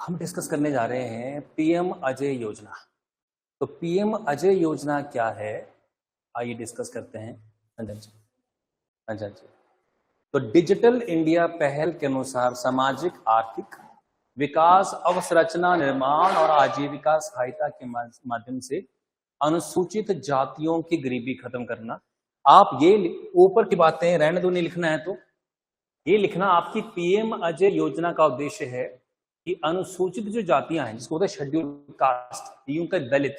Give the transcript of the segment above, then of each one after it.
हम डिस्कस करने जा रहे हैं पीएम अजय योजना। तो पीएम अजय योजना क्या है, आइए डिस्कस करते हैं। अच्छा जी। तो डिजिटल इंडिया पहल के अनुसार सामाजिक आर्थिक विकास, अवसंरचना निर्माण और आजीविका सहायता के माध्यम से अनुसूचित जातियों की गरीबी खत्म करना। आप ये ऊपर की बातें रहने दो, नहीं लिखना है तो ये लिखना आपकी पीएम अजय योजना का उद्देश्य है कि अनुसूचित जो जातियां हैं, जिसको होता है शेड्यूल कास्ट, यूं का दलित,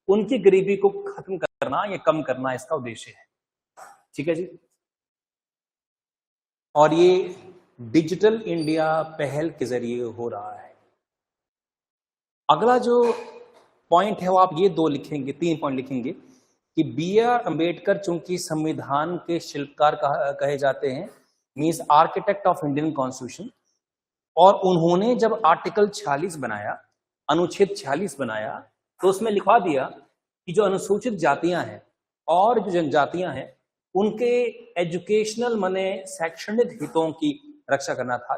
उनकी गरीबी को खत्म करना या कम करना इसका उद्देश्य है। ठीक है जी। और ये डिजिटल इंडिया पहल के जरिए हो रहा है। अगला जो पॉइंट है वो आप ये दो लिखेंगे, 3 पॉइंट लिखेंगे कि बी आर अंबेडकर चूंकि संविधान के शिल्पकार कहे जाते हैं, means architect of Indian constitution, और उन्होंने जब आर्टिकल 46 बनाया, अनुच्छेद 46 बनाया, तो उसमें लिखवा दिया कि जो अनुसूचित जातियां हैं और जो जनजातियां हैं उनके एजुकेशनल माने शैक्षणिक हितों की रक्षा करना था।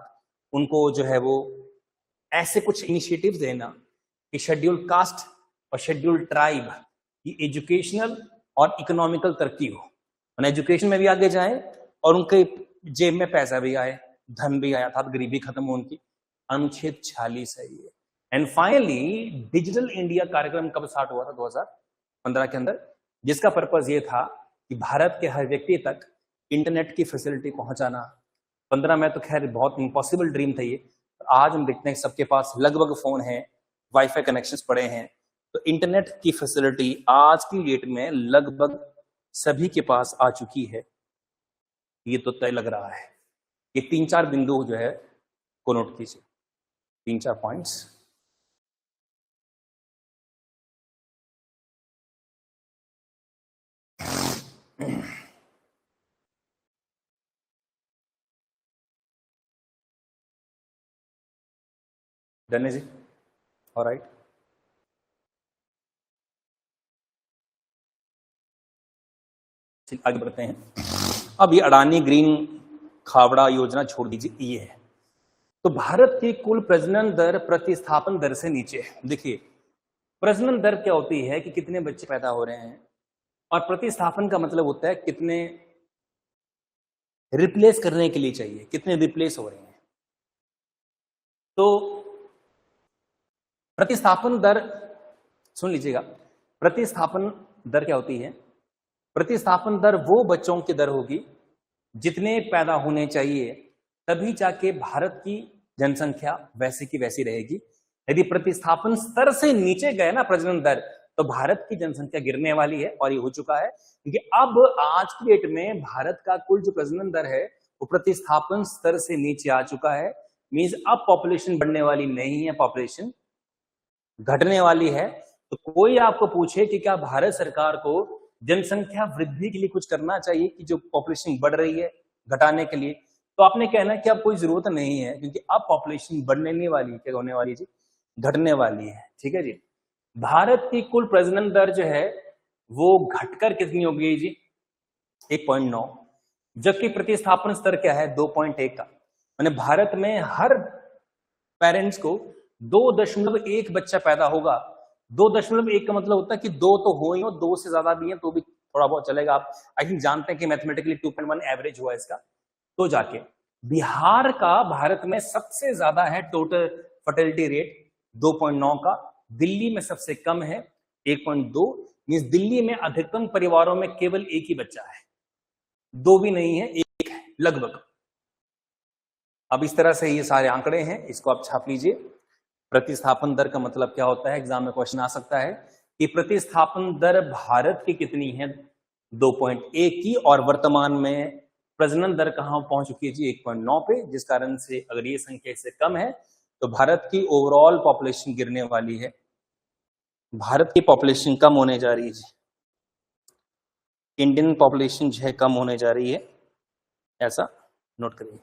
उनको जो है वो ऐसे कुछ इनिशिएटिव्स देना कि शेड्यूल कास्ट और शेड्यूल ट्राइब की एजुकेशनल और इकोनॉमिकल तरक्की हो, माने एजुकेशन में भी आगे जाए और उनके जेब में पैसा भी आए, धन भी आया था, गरीबी खत्म हो उनकी। अनुच्छेद 46 है ये। एंड फाइनली डिजिटल इंडिया कार्यक्रम कब स्टार्ट हुआ था? 2015 के अंदर, जिसका पर्पज ये था कि भारत के हर व्यक्ति तक इंटरनेट की फैसिलिटी पहुंचाना। 15 में तो खैर बहुत इम्पॉसिबल ड्रीम था ये, आज हम देखते हैं सबके पास लगभग फोन है, वाईफाई कनेक्शंस पड़े हैं, तो इंटरनेट की फैसिलिटी आज की डेट में लगभग सभी के पास आ चुकी है। ये तो तय लग रहा है। ये 3-4 बिंदु जो है को नोट कीजिए, 3-4 पॉइंट्स। डन है जी, ऑलराइट। आगे बढ़ते हैं। अब ये अडानी ग्रीन खावड़ा योजना छोड़ दीजिए, ये है। तो भारत की कुल प्रजनन दर प्रतिस्थापन दर से नीचे है। देखिए, प्रजनन दर क्या होती है कि कितने बच्चे पैदा हो रहे हैं, और प्रतिस्थापन का मतलब होता है कितने रिप्लेस करने के लिए चाहिए, कितने रिप्लेस हो रहे हैं। तो प्रतिस्थापन दर सुन लीजिएगा, प्रतिस्थापन दर क्या होती है? प्रतिस्थापन दर वो बच्चों की दर होगी जितने पैदा होने चाहिए, तभी जाके भारत की जनसंख्या वैसी की वैसी रहेगी। यदि प्रतिस्थापन स्तर से नीचे गए ना प्रजनन दर, तो भारत की जनसंख्या गिरने वाली है, और ये हो चुका है। क्योंकि अब आज की डेट में भारत का कुल जो प्रजनन दर है वो प्रतिस्थापन स्तर से नीचे आ चुका है। मींस अब पॉपुलेशन बढ़ने वाली नहीं है, पॉपुलेशन घटने वाली है। तो कोई आपको पूछे कि क्या भारत सरकार को जनसंख्या वृद्धि के लिए कुछ करना चाहिए कि जो पॉपुलेशन बढ़ रही है घटाने के लिए, तो आपने कहना है कि अब कोई जरूरत नहीं है, क्योंकि अब पॉपुलेशन बढ़ने वाली है। क्या होने वाली है जी? घटने वाली है। ठीक है जी। भारत की कुल प्रजनन दर जो है वो घटकर कितनी हो गई जी? 1.9, जबकि प्रतिस्थापन स्तर क्या है? 2.1 का। मैंने भारत में हर पेरेंट्स को 2.1 बच्चा पैदा होगा। 2.1 का मतलब होता है कि 2 तो हो ही हो, 2 से ज्यादा भी है तो भी थोड़ा बहुत चलेगा। आप आई थिंक जानते हैं कि मैथमेटिकली 2.1 एवरेज हुआ इसका। तो जाके बिहार का भारत में सबसे ज्यादा है टोटल फर्टिलिटी रेट 2.9 का, दिल्ली में सबसे कम है 1.2। मींस दिल्ली में अधिकतम परिवारों में केवल एक ही बच्चा है, 2 भी नहीं है, 1 है लगभग। अब इस तरह से ये सारे आंकड़े हैं, इसको आप छाप लीजिए। प्रतिस्थापन दर का मतलब क्या होता है? एग्जाम में क्वेश्चन आ सकता है कि प्रतिस्थापन दर भारत की कितनी है? 2.1 की, और वर्तमान में प्रजनन दर कहां पहुंच चुकी है जी? 1.9 पे। जिस कारण से अगर ये संख्या इससे कम है तो भारत की ओवरऑल पॉपुलेशन गिरने वाली है, भारत की पॉपुलेशन कम होने जा रही है जी, इंडियन पॉपुलेशन जो है कम होने जा रही है, ऐसा नोट करिए।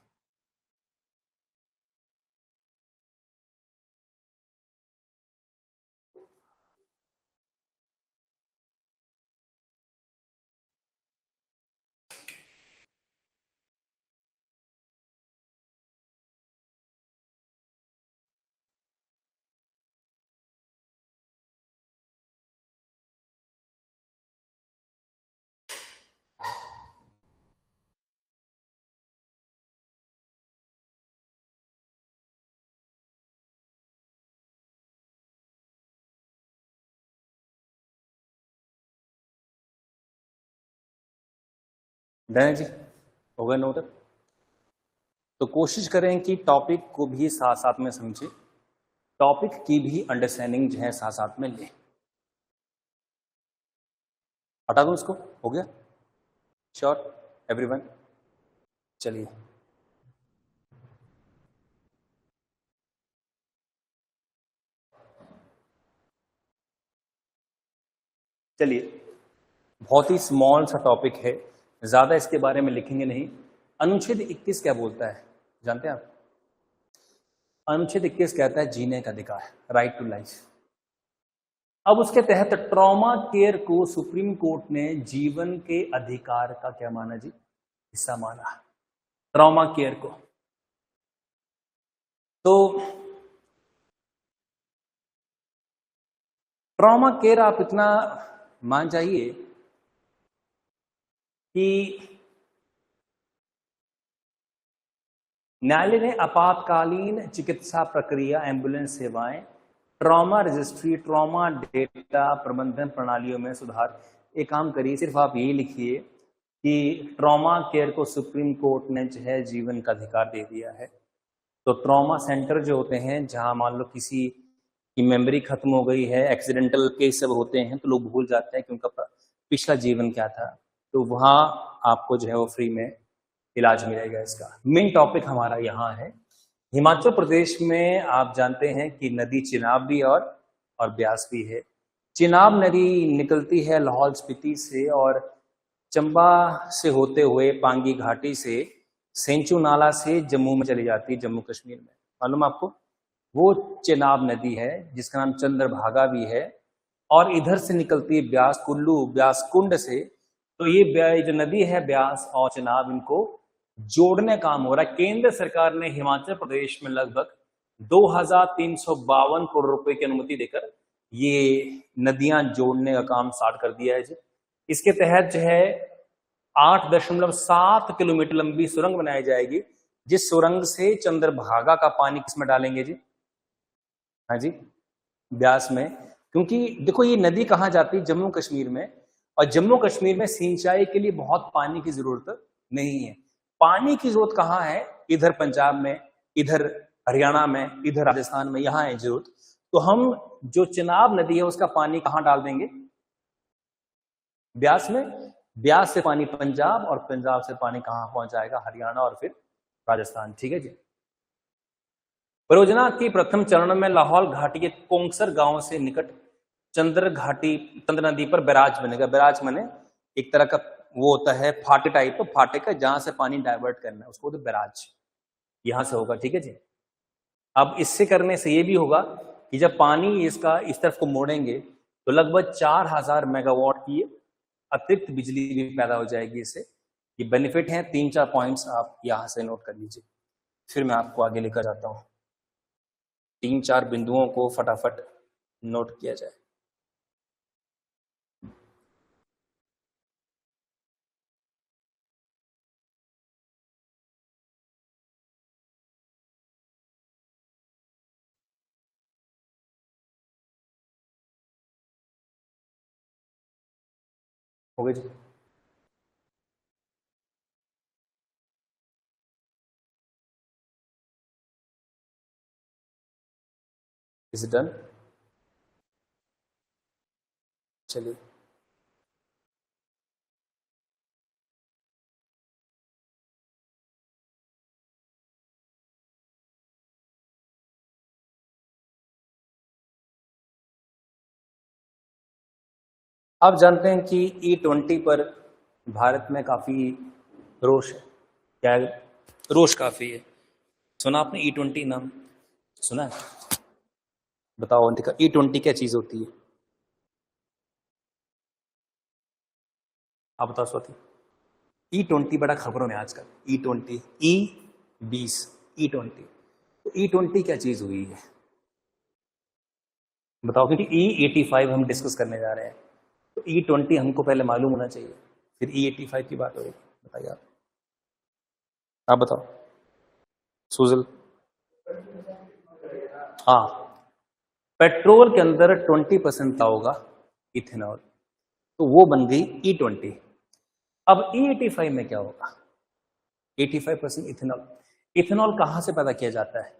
डन जी, हो गया नोट। तो कोशिश करें कि टॉपिक को भी साथ साथ में समझे, टॉपिक की भी अंडरस्टैंडिंग जो है साथ साथ में लें। हटा दूं इसको, हो गया? Sure everyone? चलिए, बहुत ही स्मॉल सा टॉपिक है, ज्यादा इसके बारे में लिखेंगे नहीं। अनुच्छेद 21 क्या बोलता है जानते हैं आप? अनुच्छेद 21 कहता है जीने का अधिकार, राइट टू लाइफ। अब उसके तहत ट्रॉमा केयर को सुप्रीम कोर्ट ने जीवन के अधिकार का क्या माना जी? हिस्सा माना ट्रॉमा केयर को। तो ट्रॉमा केयर आप इतना मान जाइए कि न्यायालय ने आपातकालीन चिकित्सा प्रक्रिया, एम्बुलेंस सेवाएं, ट्रॉमा रजिस्ट्री, ट्रॉमा डेटा प्रबंधन प्रणालियों में सुधार। एक काम करिए, सिर्फ आप ये लिखिए कि ट्रॉमा केयर को सुप्रीम कोर्ट ने जो है जीवन का अधिकार दे दिया है। तो ट्रॉमा सेंटर जो होते हैं, जहां मान लो किसी की मेमोरी खत्म हो गई है, एक्सीडेंटल केस सब होते हैं, तो लोग भूल जाते हैं कि उनका पिछला जीवन क्या था, तो वहां आपको जो है वो फ्री में इलाज मिलेगा। इसका मेन टॉपिक हमारा यहाँ है। हिमाचल प्रदेश में आप जानते हैं कि नदी चिनाब भी और ब्यास भी है। चिनाब नदी निकलती है लाहौल स्पीति से और चंबा से होते हुए पांगी घाटी से सेंचू नाला से जम्मू में चली जाती है, जम्मू कश्मीर में। मालूम आपको? वो चिनाब नदी है जिसका नाम चंद्रभागा भी है, और इधर से निकलती है ब्यास कुल्लू, ब्यास कुंड से। तो ये जो नदी है ब्यास और चिनाब, इनको जोड़ने काम हो रहा है। केंद्र सरकार ने हिमाचल प्रदेश में लगभग 2352 करोड़ रुपए की अनुमति देकर ये नदियां जोड़ने का काम स्टार्ट कर दिया है जी। इसके तहत जो है 8.7 किलोमीटर लंबी सुरंग बनाई जाएगी, जिस सुरंग से चंद्रभागा का पानी किसमें डालेंगे जी? हाँ जी, ब्यास में। क्योंकि देखो ये नदी कहाँ जाती है? जम्मू कश्मीर में, और जम्मू कश्मीर में सिंचाई के लिए बहुत पानी की जरूरत नहीं है। पानी की जरूरत कहाँ है? इधर पंजाब में, इधर हरियाणा में, इधर राजस्थान में, यहाँ है जरूरत। तो हम जो चिनाब नदी है उसका पानी कहाँ डाल देंगे? ब्यास में। ब्यास से पानी पंजाब, और पंजाब से पानी कहाँ पहुंच जाएगा? हरियाणा और फिर राजस्थान। ठीक है जी। परियोजना के प्रथम चरण में लाहौल घाटी के कोंगसर गांव से निकट चंद्र नदी पर बैराज बनेगा। बैराज माने एक तरह का वो होता है फाटे टाइप, तो फाटे का जहां से पानी डाइवर्ट करना है उसको तो बैराज यहां से होगा। ठीक है जी। अब इससे करने से ये भी होगा कि जब पानी इसका इस तरफ को मोड़ेंगे तो लगभग 4000 मेगावाट की अतिरिक्त बिजली भी पैदा हो जाएगी इससे। ये बेनिफिट है। 3-4 पॉइंट्स आप यहां से नोट कर लीजिए, फिर मैं आपको आगे लेकर जाता हूं। 3-4 बिंदुओं को फटाफट नोट किया जाए। हो गए जी? Is done? चलिए, आप जानते हैं कि E20 पर भारत में काफी रोष है। क्या है? रोष काफी है। सुना आपने E20 नाम सुना है? बताओ अंतिका, E20 क्या चीज होती है? आप बताओ स्वाति। E20 बड़ा खबरों में आजकल। E20, E20, E20। तो E20 क्या चीज हुई है बताओ, क्योंकि E85 हम डिस्कस करने जा रहे हैं, तो E20 हमको पहले मालूम होना चाहिए, फिर E85 की बात होगी। बताइए आप बताओ सुजल। हाँ, पेट्रोल के अंदर 20% होगा इथेनॉल, तो वो बन गई E20। अब E85 में क्या होगा? 85% इथेनॉल। इथेनॉल कहां से पैदा किया जाता है?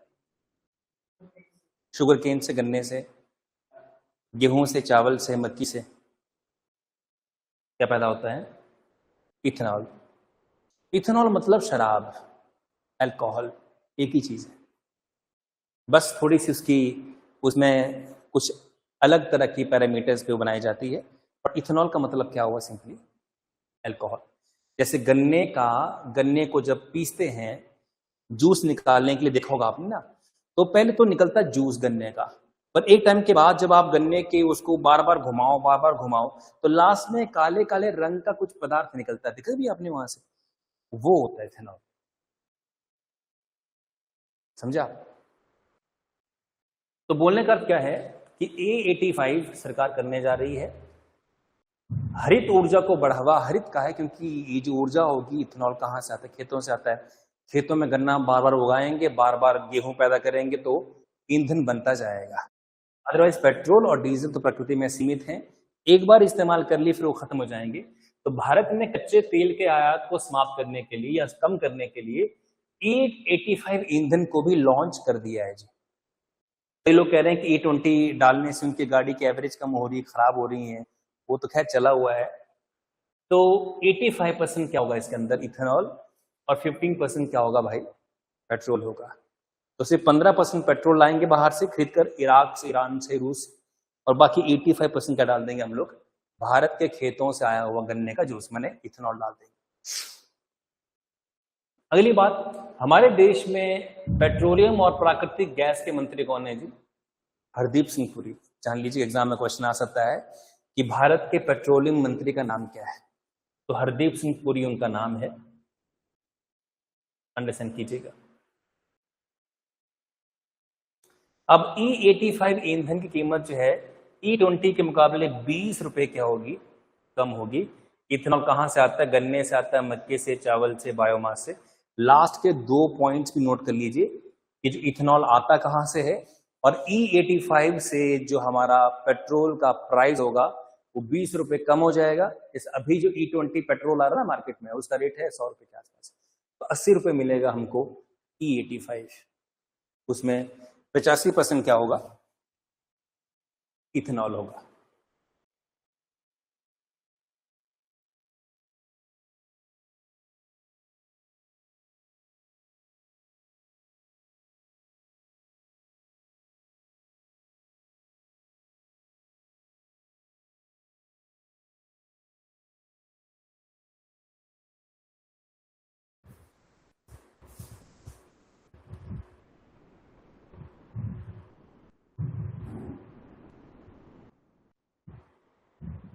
शुगर केन से, गन्ने से, गेहूं से, चावल से, मक्की से। क्या पैदा होता है? इथेनॉल। इथेनॉल मतलब शराब, अल्कोहल, एक ही चीज है, बस थोड़ी सी उसकी उसमें कुछ अलग तरह की पैरामीटर्स पे बनाई जाती है। और इथेनॉल का मतलब क्या हुआ? Simply alcohol. जैसे गन्ने को जब पीसते हैं जूस निकालने के लिए, देखा होगा आपने ना, तो पहले तो निकलता है जूस गन्ने का, पर एक टाइम के बाद जब आप गन्ने के उसको बार बार घुमाओ तो लास्ट में काले काले रंग का कुछ पदार्थ निकलता है, देखा भी आपने वहां से, वो होता है इथेनॉल। समझा? तो बोलने का अर्थ क्या है कि E85 सरकार करने जा रही है हरित ऊर्जा को बढ़ावा। हरित का है क्योंकि ये जो ऊर्जा होगी, इथेनॉल कहां से आता है? खेतों से आता है। खेतों में गन्ना बार बार उगाएंगे, बार बार गेहूं पैदा करेंगे तो ईंधन बनता जाएगा। अदरवाइज पेट्रोल और डीजल तो प्रकृति में सीमित हैं, एक बार इस्तेमाल कर ली फिर वो खत्म हो जाएंगे। तो भारत ने कच्चे तेल के आयात को समाप्त करने के लिए या कम करने के लिए E85 ईंधन को भी लॉन्च कर दिया है जी। कई लोग कह रहे हैं कि E20 डालने से उनकी गाड़ी की एवरेज कम हो रही, खराब हो रही है, वो तो खैर चला हुआ है। तो 85% क्या होगा इसके अंदर? इथेनॉल। और 15% क्या होगा भाई? पेट्रोल होगा। तो सिर्फ 15% पेट्रोल लाएंगे बाहर से खरीद कर, इराक से, ईरान से, रूस, और बाकी 85% क्या डाल देंगे हम लोग? भारत के खेतों से आया हुआ गन्ने का जूस, मैंने इथेनॉल डाल देंगे। अगली बात, हमारे देश में पेट्रोलियम और प्राकृतिक गैस के मंत्री कौन है जी? हरदीप सिंह पुरी। जान लीजिए, एग्जाम में क्वेश्चन आ सकता है कि भारत के पेट्रोलियम मंत्री का नाम क्या है? तो हरदीप सिंह पुरी उनका नाम है, अंडरस्टैंड कीजिएगा। अब E85 ईंधन की कीमत जो है E20 के मुकाबले 20 रुपए क्या होगी? कम होगी। इथेनॉल कहां से आता है? गन्ने से आता है, मक्के से, चावल से, बायोमास से। लास्ट के 2 पॉइंट्स भी नोट कर लीजिए कि जो इथेनॉल आता कहां से है, और E85 से जो हमारा पेट्रोल का प्राइस होगा वो 20 रुपए कम हो जाएगा। इस अभी जो E20 पेट्रोल आ रहा है मार्केट में, उसका रेट है 100 रुपए के आसपास, तो 80 रुपए मिलेगा हमको E85। उसमें 85% क्या होगा? इथेनॉल होगा।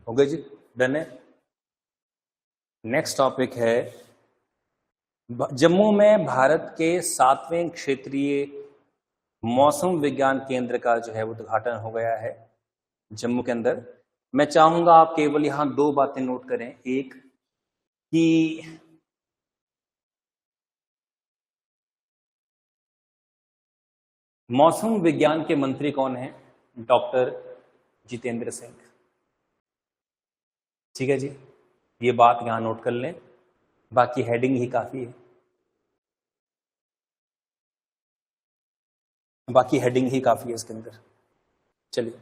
हो गए जी, डन है। नेक्स्ट टॉपिक है, जम्मू में भारत के 7वें क्षेत्रीय मौसम विज्ञान केंद्र का जो है वो उद्घाटन हो गया है जम्मू के अंदर। मैं चाहूंगा आप केवल यहां 2 बातें नोट करें। एक कि मौसम विज्ञान के मंत्री कौन है? डॉक्टर जितेंद्र सिंह। ठीक है जी, ये बात यहां नोट कर लें, बाकी हेडिंग ही काफी है, बाकी हेडिंग ही काफी है इसके अंदर। चलिए,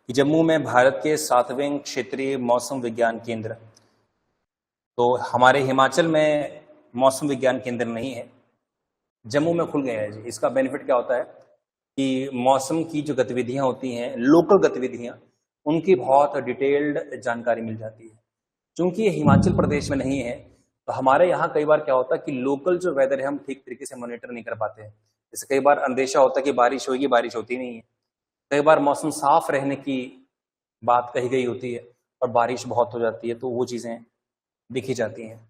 जम्मू में भारत के 7वें क्षेत्रीय मौसम विज्ञान केंद्र, तो हमारे हिमाचल में मौसम विज्ञान केंद्र नहीं है, जम्मू में खुल गया है जी। इसका बेनिफिट क्या होता है कि मौसम की जो गतिविधियां होती हैं, लोकल गतिविधियां, उनकी बहुत डिटेल्ड जानकारी मिल जाती है। क्योंकि ये हिमाचल प्रदेश में नहीं है, तो हमारे यहाँ कई बार क्या होता है कि लोकल जो वेदर है हम ठीक तरीके से मॉनिटर नहीं कर पाते हैं। जैसे कई बार अंदेशा होता है कि बारिश होगी, बारिश होती नहीं है। कई बार मौसम साफ रहने की बात कही गई होती है और बारिश बहुत हो जाती है, तो वो चीजें दिखी जाती हैं।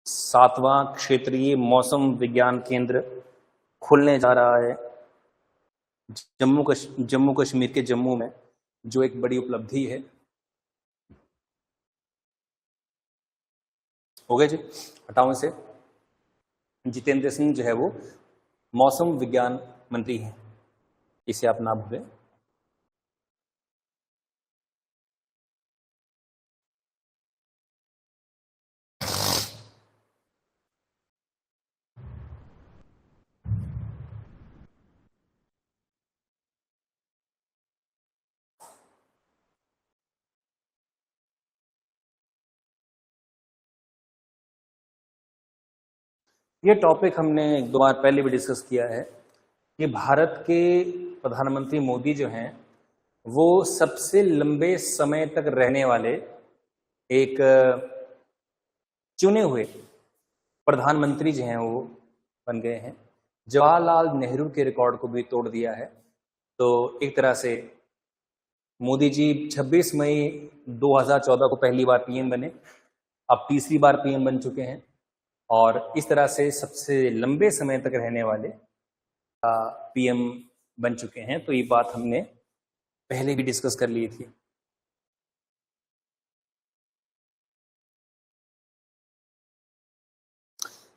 7वां क्षेत्रीय मौसम विज्ञान केंद्र खुलने जा रहा है जम्मू कश्मीर के जम्मू में, जो एक बड़ी उपलब्धि है। हो गए जी, हटाओ से। जितेंद्र सिंह जो है वो मौसम विज्ञान मंत्री हैं, इसे आप ना भूलें। ये टॉपिक हमने एक दो बार पहले भी डिस्कस किया है कि भारत के प्रधानमंत्री मोदी जो हैं वो सबसे लंबे समय तक रहने वाले एक चुने हुए प्रधानमंत्री जो हैं वो बन गए हैं। जवाहरलाल नेहरू के रिकॉर्ड को भी तोड़ दिया है। तो एक तरह से मोदी जी 26 मई 2014 को पहली बार पीएम बने, अब तीसरी बार पीएम बन चुके हैं और इस तरह से सबसे लंबे समय तक रहने वाले पीएम बन चुके हैं। तो ये बात हमने पहले भी डिस्कस कर ली थी।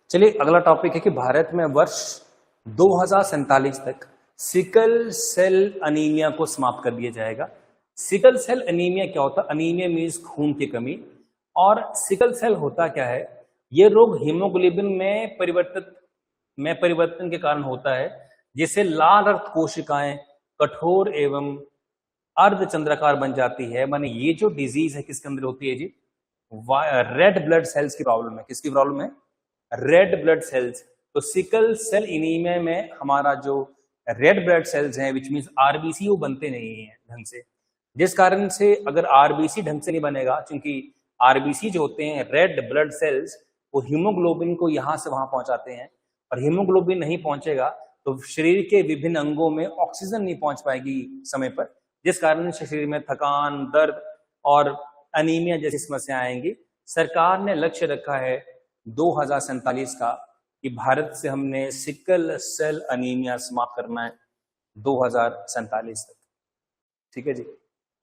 चलिए अगला टॉपिक है कि भारत में वर्ष 2047 तक सिकल सेल अनीमिया को समाप्त कर दिया जाएगा। सिकल सेल अनीमिया क्या होता है? अनीमिया मीन्स खून की कमी, और सिकल सेल होता क्या है? ये रोग हीमोग्लोबिन में परिवर्तन के कारण होता है, जिससे लाल रक्त कोशिकाएं कठोर एवं अर्धचंद्राकार बन जाती है। माने ये जो डिजीज है किसके अंदर होती है जी? रेड ब्लड सेल्स की प्रॉब्लम है। किसकी प्रॉब्लम है? Red blood cells. तो सिकल सेल एनीमिया में हमारा जो रेड ब्लड सेल्स हैं विच मीन्स आरबीसी वो बनते नहीं है ढंग से, जिस कारण से अगर आरबीसी ढंग से नहीं बनेगा, क्योंकि आरबीसी जो होते हैं रेड ब्लड सेल्स वो हीमोग्लोबिन को यहाँ से वहां पहुंचाते हैं, और हीमोग्लोबिन नहीं पहुंचेगा तो शरीर के विभिन्न अंगों में ऑक्सीजन नहीं पहुंच पाएगी समय पर, जिस कारण से शरीर में थकान, दर्द और अनीमिया जैसी समस्या आएंगी। सरकार ने लक्ष्य रखा है 2047 का कि भारत से हमने सिकल सेल अनीमिया समाप्त करना है 2047 तक। ठीक है जी,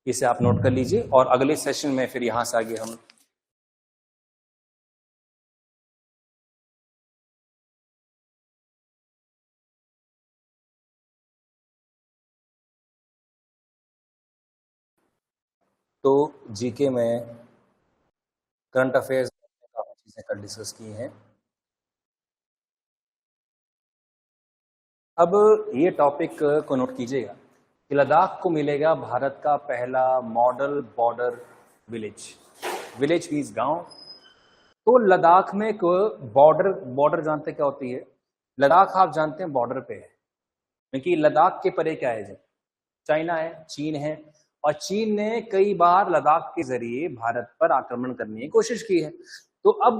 इसे आप नोट कर लीजिए और अगले सेशन में फिर यहां से आगे हम तो जीके में करंट अफेयर्स काफी चीजें कल डिस्कस की हैं। अब ये टॉपिक को नोट कीजिएगा कि लद्दाख को मिलेगा भारत का पहला model border village. Village means गांव। तो लद्दाख में एक बॉर्डर जानते क्या होती है? लद्दाख आप जानते हैं बॉर्डर पे है, क्योंकि लद्दाख के परे क्या है जी? चाइना है, चीन है, और चीन ने कई बार लद्दाख के जरिए भारत पर आक्रमण करने की कोशिश की है। तो अब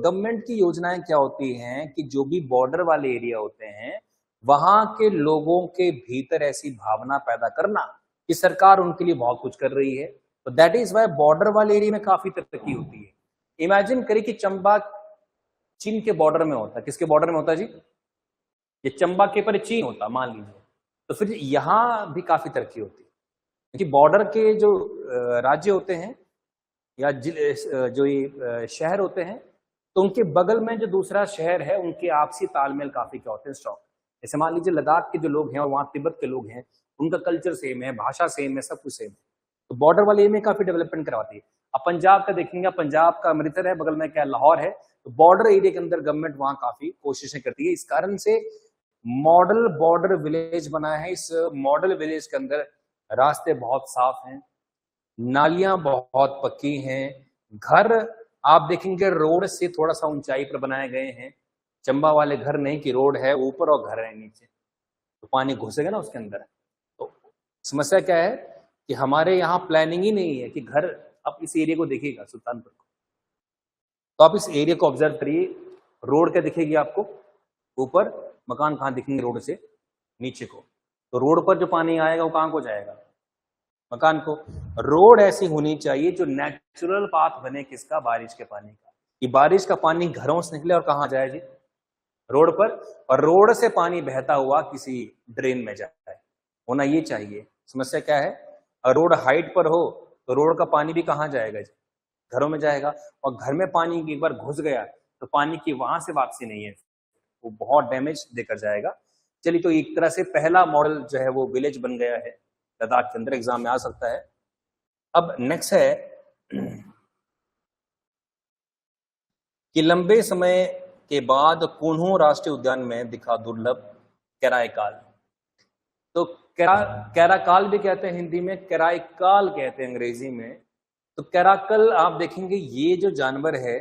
गवर्नमेंट की योजनाएं क्या होती हैं कि जो भी बॉर्डर वाले एरिया होते हैं वहां के लोगों के भीतर ऐसी भावना पैदा करना कि सरकार उनके लिए बहुत कुछ कर रही है। तो दैट इज वाई बॉर्डर वाले एरिया में काफी तरक्की होती है। इमेजिन करिए कि चंबा चीन के बॉर्डर में होता है। किसके बॉर्डर में होता है जी? ये चंबा के पर चीन होता मान लीजिए, तो फिर यहां भी काफी तरक्की होती है, क्योंकि बॉर्डर के जो राज्य होते हैं या जो ये शहर होते हैं, तो उनके बगल में जो दूसरा शहर है उनके आपसी तालमेल काफी क्या होते हैं? स्ट्रॉन्ग। जैसे मान लीजिए लद्दाख के जो लोग हैं और वहाँ तिब्बत के लोग हैं, उनका कल्चर सेम है, भाषा सेम है, सब कुछ सेम है। तो बॉर्डर वाले एरिया में काफी डेवलपमेंट करवाती है। अब पंजाब का देखेंगे, पंजाब का अमृतसर है, बगल में क्या लाहौर है, तो बॉर्डर एरिया के अंदर गवर्नमेंट वहां काफी कोशिशें करती है। इस कारण से मॉडल बॉर्डर विलेज बना है। इस मॉडल विलेज के अंदर रास्ते बहुत साफ हैं, नालियां बहुत पक्की हैं, घर आप देखेंगे रोड से थोड़ा सा ऊंचाई पर बनाए गए हैं। चंबा वाले घर नहीं कि रोड है ऊपर और घर है नीचे, तो पानी घुसेगा ना उसके अंदर। तो समस्या क्या है कि हमारे यहाँ प्लानिंग ही नहीं है कि घर, आप इस एरिया को देखिएगा सुल्तानपुर को, तो आप इस एरिया को ऑब्जर्व करिए। रोड क्या दिखेगी आपको? ऊपर। मकान कहाँ दिखेंगे रोड से? नीचे को। तो रोड पर जो पानी आएगा वो कहाँ को जाएगा? मकान को। रोड ऐसी होनी चाहिए जो नेचुरल पाथ बने, किसका? बारिश के पानी का। कि बारिश का पानी घरों से निकले और कहाँ जाए जी? रोड पर। और रोड से पानी बहता हुआ किसी ड्रेन में जाए, होना ये चाहिए। समस्या क्या है? अगर रोड हाइट पर हो तो रोड का पानी भी कहाँ जाएगा जी? घरों में जाएगा। और घर में पानी एक बार घुस गया तो पानी की वहां से वापसी नहीं है, वो बहुत डैमेज देकर जाएगा। चलिए, तो एक तरह से पहला मॉडल जो है वो विलेज बन गया है लद्दाख के अंदर, एग्जाम में आ सकता है। अब नेक्स्ट है कि लंबे समय के बाद कुन्हू राष्ट्रीय उद्यान में दिखा दुर्लभ कैरायकाल। तो कैराकाल भी कहते हैं हिंदी में, कैरायकाल कहते हैं अंग्रेजी में। तो कैराकल आप देखेंगे ये जो जानवर है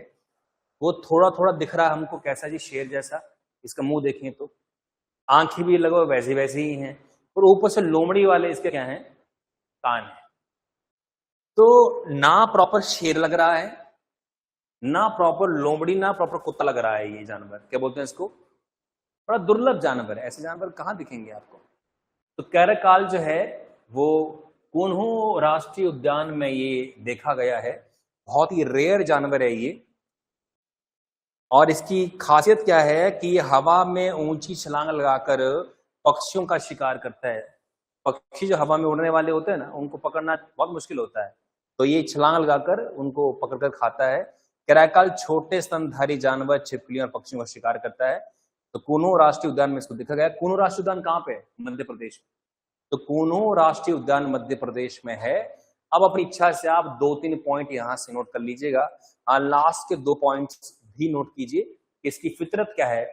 वो थोड़ा थोड़ा दिख रहा है हमको, कैसा जी, शेर जैसा। इसका मुंह देखें तो आंखें भी लगो वैसी वैसी ही हैं, और ऊपर से लोमड़ी वाले इसके क्या हैं, कान है। तो ना प्रॉपर शेर लग रहा है, ना प्रॉपर लोमड़ी, ना प्रॉपर कुत्ता लग रहा है। ये जानवर क्या बोलते हैं इसको, बड़ा दुर्लभ जानवर है। ऐसे जानवर कहाँ दिखेंगे आपको। तो कैरकाल जो है वो कुनहु राष्ट्रीय उद्यान में ये देखा गया है। बहुत ही रेयर जानवर है ये, और इसकी खासियत क्या है कि ये हवा में ऊंची छलांग लगाकर पक्षियों का शिकार करता है। पक्षी जो हवा में उड़ने वाले होते हैं ना, उनको पकड़ना बहुत मुश्किल होता है, तो ये छलांग लगाकर उनको पकड़कर खाता है। कैरकाल छोटे स्तनधारी जानवर, छिपकलियों और पक्षियों का शिकार करता है। तो कुनो राष्ट्रीय उद्यान में इसको देखा गया। कुनो राष्ट्रीय उद्यान कहाँ पे है, मध्य प्रदेश में। तो कुनो राष्ट्रीय उद्यान मध्य प्रदेश में है। अब अपनी इच्छा से आप 2-3 पॉइंट यहां से नोट कर लीजिएगा। लास्ट के 2 पॉइंट्स भी नोट कीजिए कि इसकी फितरत क्या है,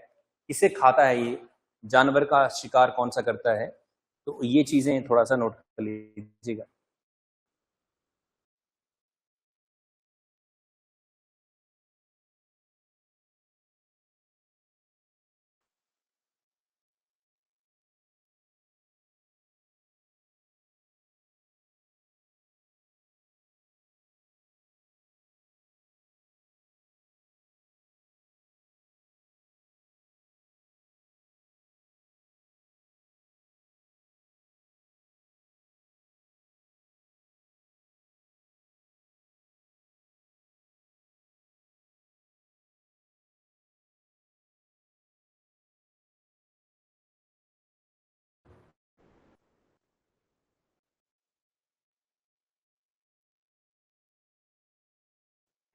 किसे खाता है ये जानवर, का शिकार कौन सा करता है। तो ये चीजें थोड़ा सा नोट कर लीजिएगा।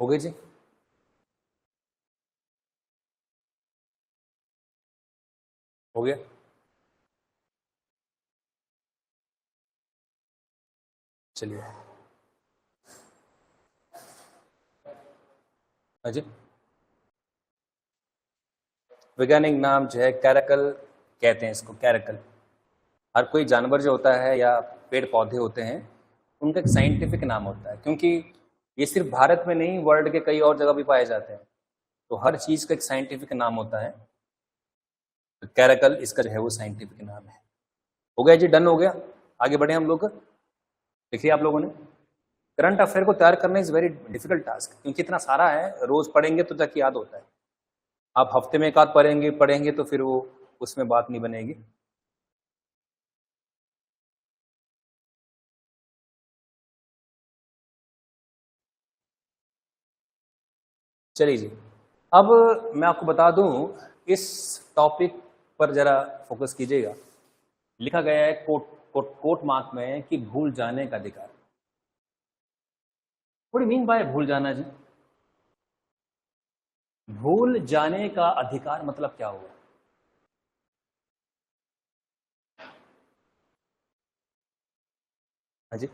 हो गए जी, हो गया। चलिए अजय, वैज्ञानिक नाम जो है कैरकल कहते हैं इसको, कैरकल। हर कोई जानवर जो होता है या पेड़ पौधे होते हैं, उनका एक साइंटिफिक नाम होता है, क्योंकि ये सिर्फ भारत में नहीं, वर्ल्ड के कई और जगह भी पाए जाते हैं। तो हर चीज का एक साइंटिफिक नाम होता है। तो कैरकल इसका जो है वो साइंटिफिक नाम है। हो गया जी, डन हो गया। आगे बढ़े हम लोग। देखिए आप लोगों ने, करंट अफेयर को तैयार करना इज वेरी डिफिकल्ट टास्क, क्योंकि इतना सारा है, रोज पढ़ेंगे तो जाके याद होता है। आप हफ्ते में एक आध पढ़ेंगे पढ़ेंगे तो फिर वो उसमें बात नहीं बनेगी। चलिए जी, अब मैं आपको बता दूं, इस टॉपिक पर जरा फोकस कीजिएगा। लिखा गया है कोट कोट कोट मार्क में कि भूल जाने का अधिकार। थोड़ी मीन बाय भूल जाना जी, भूल जाने का अधिकार मतलब क्या हुआ। हाँ जी,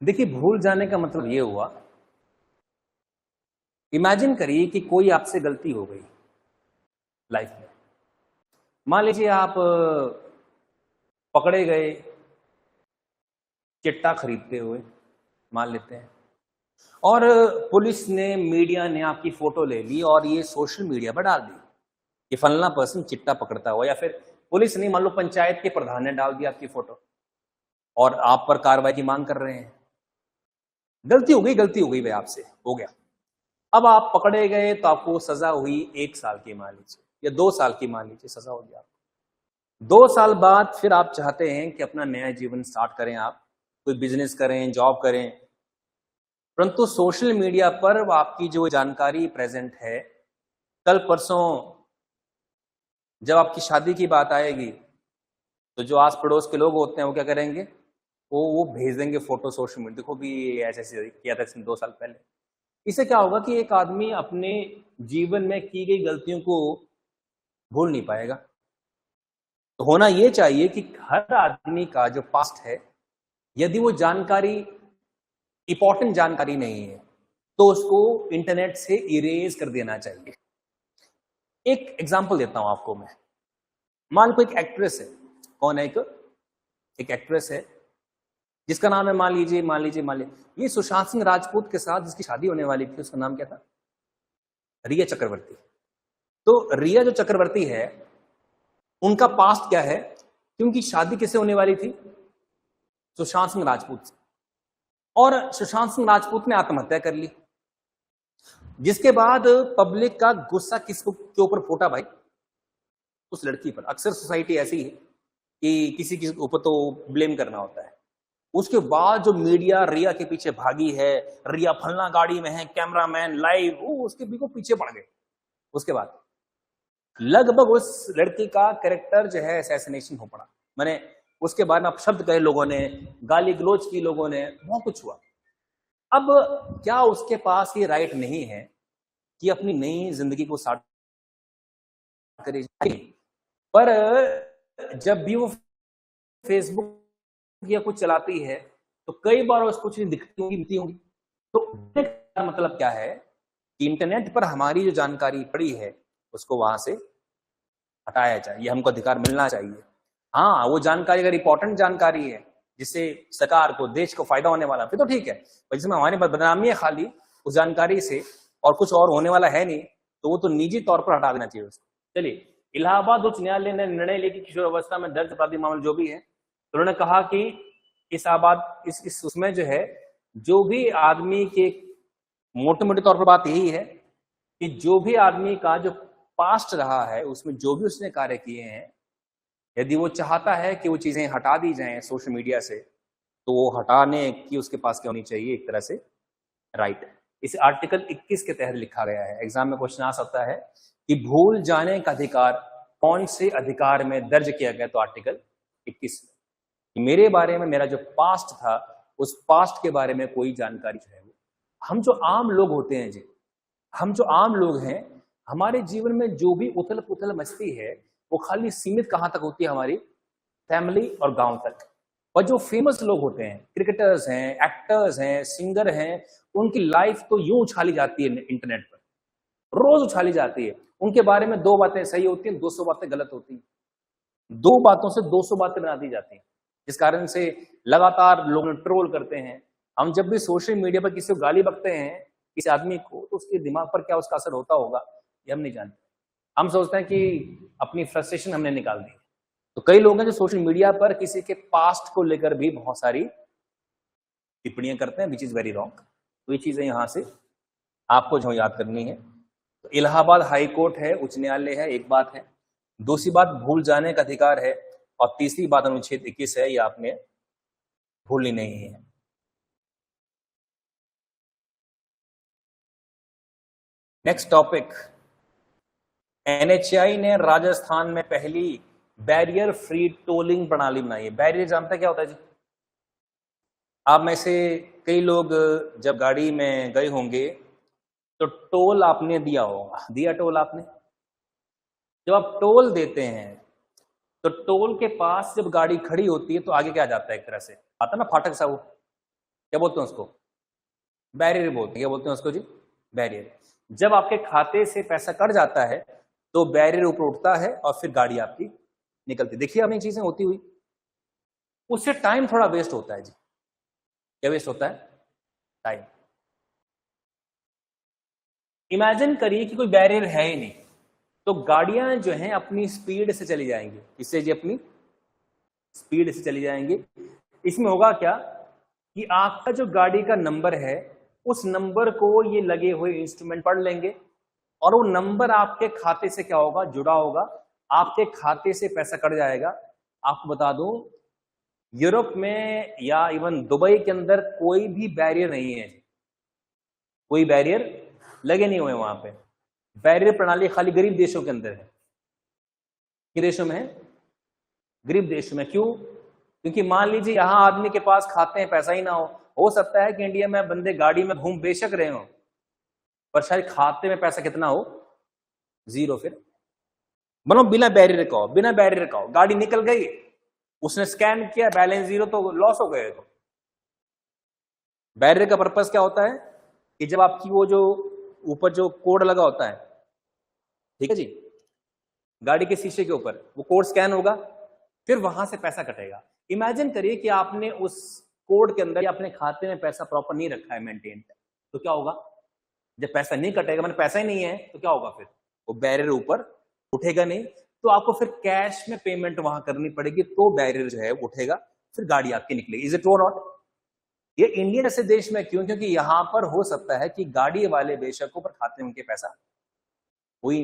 देखिए भूल जाने का मतलब ये हुआ, इमेजिन करिए कि कोई आपसे गलती हो गई लाइफ में। मान लीजिए आप पकड़े गए चिट्टा खरीदते हुए, मान लेते हैं, और पुलिस ने, मीडिया ने आपकी फोटो ले ली और ये सोशल मीडिया पर डाल दी कि फलना पर्सन चिट्टा पकड़ता हुआ, या फिर पुलिस नहीं, मान लो पंचायत के प्रधान ने डाल दी आपकी फोटो और आप पर कार्रवाई की मांग कर रहे हैं। गलती हो गई, गलती हो गई भाई, आपसे हो गया। अब आप पकड़े गए तो आपको सजा हुई 1 साल की, मान लीजिए, या 2 साल की, मान लीजिए सजा हो गया। 2 साल बाद फिर आप चाहते हैं कि अपना नया जीवन स्टार्ट करें, आप कोई बिजनेस करें, जॉब करें, परंतु सोशल मीडिया पर वो आपकी जो जानकारी प्रेजेंट है, कल परसों जब आपकी शादी की बात आएगी तो जो आस पड़ोस के लोग होते हैं वो क्या करेंगे, वो भेज देंगे फोटो सोशल मीडिया, देखो भी ये ऐसे ऐसे किया था इसने 2 साल पहले। इससे क्या होगा कि एक आदमी अपने जीवन में की गई गलतियों को भूल नहीं पाएगा। तो होना ये चाहिए कि हर आदमी का जो पास्ट है, यदि वो जानकारी इंपॉर्टेंट जानकारी नहीं है तो उसको इंटरनेट से इरेज कर देना चाहिए। एक एग्जांपल देता हूं आपको मैं। मान लो एक एक्ट्रेस है, कौन है, एक एक्ट्रेस है, जिसका नाम है मान लीजिए ये सुशांत सिंह राजपूत के साथ जिसकी शादी होने वाली थी, उसका नाम क्या था? रिया चक्रवर्ती। तो रिया जो चक्रवर्ती है, उनका पास्ट क्या है कि उनकी शादी किससे होने वाली थी? सुशांत सिंह राजपूत से। और सुशांत सिंह राजपूत ने आत्महत्या कर ली, जिसके बाद पब्लिक का गुस्सा किसको के ऊपर फूटा भाई? उस लड़की पर। अक्सर सोसाइटी ऐसी है कि किसी के ऊपर तो ब्लेम करना होता है। उसके बाद जो मीडिया रिया के पीछे भागी है, रिया फलना गाड़ी में है, कैमरामैन लाइव, वो उसके बिल्कुल पीछे पड़ गए। उसके बाद लगभग उस लड़की का कैरेक्टर जो है असैसिनेशन हो पड़ा। मैंने उसके बारे में शब्द कहे लोगों ने, गाली गलौज की लोगों ने, बहुत कुछ हुआ। अब क्या उसके पास ये राइट नहीं है कि अपनी नई जिंदगी को स्टार्ट करे? पर जब भी वो फेसबुक या कुछ चलाती है तो कई बार उसको चीजें दिखती होंगी। तो मतलब क्या है कि इंटरनेट पर हमारी जो जानकारी पड़ी है उसको वहां से हटाया जाए, ये हमको अधिकार मिलना चाहिए। हाँ, वो जानकारी अगर इंपॉर्टेंट जानकारी है जिससे सरकार को, देश को फायदा होने वाला, फिर तो ठीक है। पर जिसमें हमारी बदनामी है खाली उस जानकारी से और कुछ और होने वाला है नहीं, तो वो तो निजी तौर पर हटा देना चाहिए उसको। चलिए, इलाहाबाद उच्च न्यायालय ने निर्णय लिया कि किशोर अवस्था में दर्ज अपराधी मामला जो भी है, तो उन्होंने कहा कि इस उसमें जो है, जो भी आदमी के, मोटे मोटे तौर पर बात यही है कि जो भी आदमी का जो पास्ट रहा है उसमें जो भी उसने कार्य किए हैं, यदि वो चाहता है कि वो चीजें हटा दी जाएं सोशल मीडिया से, तो वो हटाने की उसके पास क्या होनी चाहिए? एक तरह से राइट। इस आर्टिकल 21 के तहत लिखा गया है। एग्जाम में क्वेश्चन आ सकता है कि भूल जाने का अधिकार कौन से अधिकार में दर्ज किया गया? तो आर्टिकल 21 में मेरे बारे में, मेरा जो पास्ट था, उस पास्ट के बारे में कोई जानकारी जो है, हम जो आम लोग होते हैं जी, हम जो आम लोग हैं, हमारे जीवन में जो भी उथल पुथल मचती है वो खाली सीमित कहां तक होती है? हमारी फैमिली और गांव तक। और जो फेमस लोग होते हैं, क्रिकेटर्स हैं, एक्टर्स हैं, सिंगर हैं, उनकी लाइफ तो यूं उछाली जाती है इंटरनेट पर, रोज उछाली जाती है। उनके बारे में 2 बातें सही होती हैं, 200 बातें गलत होती हैं। 2 बातों से 200 बातें बना दी जाती हैं, जिस कारण से लगातार लोग ट्रोल करते हैं। हम जब भी सोशल मीडिया पर किसी को गाली बकते हैं, किसी आदमी को, तो उसके दिमाग पर क्या उसका असर होता होगा ये हम नहीं जानते। हम सोचते हैं कि अपनी फ्रस्ट्रेशन हमने निकाल दी। तो कई लोग हैं जो सोशल मीडिया पर किसी के पास्ट को लेकर भी बहुत सारी टिप्पणियां करते हैं, विच इज वेरी रॉन्ग। तो ये चीजें यहां से आपको जो याद करनी है। तो इलाहाबाद हाई कोर्ट है, उच्च न्यायालय है, एक बात है। दूसरी बात भूल जाने का अधिकार है, और तीसरी बात अनुच्छेद 21 है, ये आपने भूलनी नहीं है। नेक्स्ट टॉपिक, एनएचएआई ने राजस्थान में पहली बैरियर फ्री टोलिंग प्रणाली बनाई है। बैरियर जानते क्या होता है जी? आप में से कई लोग जब गाड़ी में गए होंगे तो टोल आपने दिया होगा, दिया टोल आपने? जब आप टोल देते हैं तो टोल के पास जब गाड़ी खड़ी होती है तो आगे क्या जाता है? एक तरह से आता ना फाटक सा, वो क्या बोलते हैं उसको? बैरियर बोलते हैं। क्या बोलते हैं उसको जी? बैरियर। जब आपके खाते से पैसा कट जाता है तो बैरियर ऊपर उठता है और फिर गाड़ी आपकी निकलती। देखिए अपनी चीजें होती हुई, उससे टाइम थोड़ा वेस्ट होता है जी। क्या वेस्ट होता है? टाइम। इमेजिन करिए कि कोई बैरियर है ही नहीं, तो गाड़ियां जो हैं अपनी स्पीड से चली जाएंगी। इससे जी अपनी स्पीड से चली जाएंगी। इसमें होगा क्या कि आपका जो गाड़ी का नंबर है, उस नंबर को ये लगे हुए इंस्ट्रूमेंट पढ़ लेंगे और वो नंबर आपके खाते से क्या होगा? जुड़ा होगा। आपके खाते से पैसा कट जाएगा। आपको बता दूं, यूरोप में या इवन दुबई के अंदर कोई भी बैरियर नहीं है, कोई बैरियर लगे नहीं हुए वहां पे। बैरियर प्रणाली खाली गरीब देशों के अंदर है। किन देशों में है? गरीब देशों में। क्यों? क्योंकि मान लीजिए यहां आदमी के पास खाते हैं, पैसा ही ना हो सकता है कि इंडिया में बंदे गाड़ी में घूम बेशक रहे हो, पर शायद खाते में पैसा कितना हो? 0। फिर बनो बिना बैरियर का हो, बिना बैरियर का हो, गाड़ी निकल गई, उसने स्कैन किया, बैलेंस 0, तो लॉस हो गए। तो बैरियर का पर्पस क्या होता है कि जब आपकी वो जो ऊपर जो कोड लगा होता है, ठीक है जी, गाड़ी के शीशे के ऊपर वो कोड स्कैन होगा, फिर वहां से पैसा कटेगा। इमेजिन करिए कि आपने उस कोड के अंदर या अपने खाते में पैसा प्रॉपर नहीं रखा है, मेंटेन, तो क्या होगा? जब पैसा नहीं कटेगा, मैंने पैसा ही नहीं है, तो क्या होगा फिर? वो बैरियर ऊपर उठेगा नहीं, तो आपको फिर कैश में पेमेंट वहां करनी पड़ेगी, तो बैरियर जो है उठेगा, फिर गाड़ी आपकी निकलेगी। इज इट और नॉट? ये इंडियन ऐसे देश में क्यों? क्योंकि यहां पर हो सकता है कि गाड़ी वाले बेशक हो, पर खाते में उनके पैसा हुई।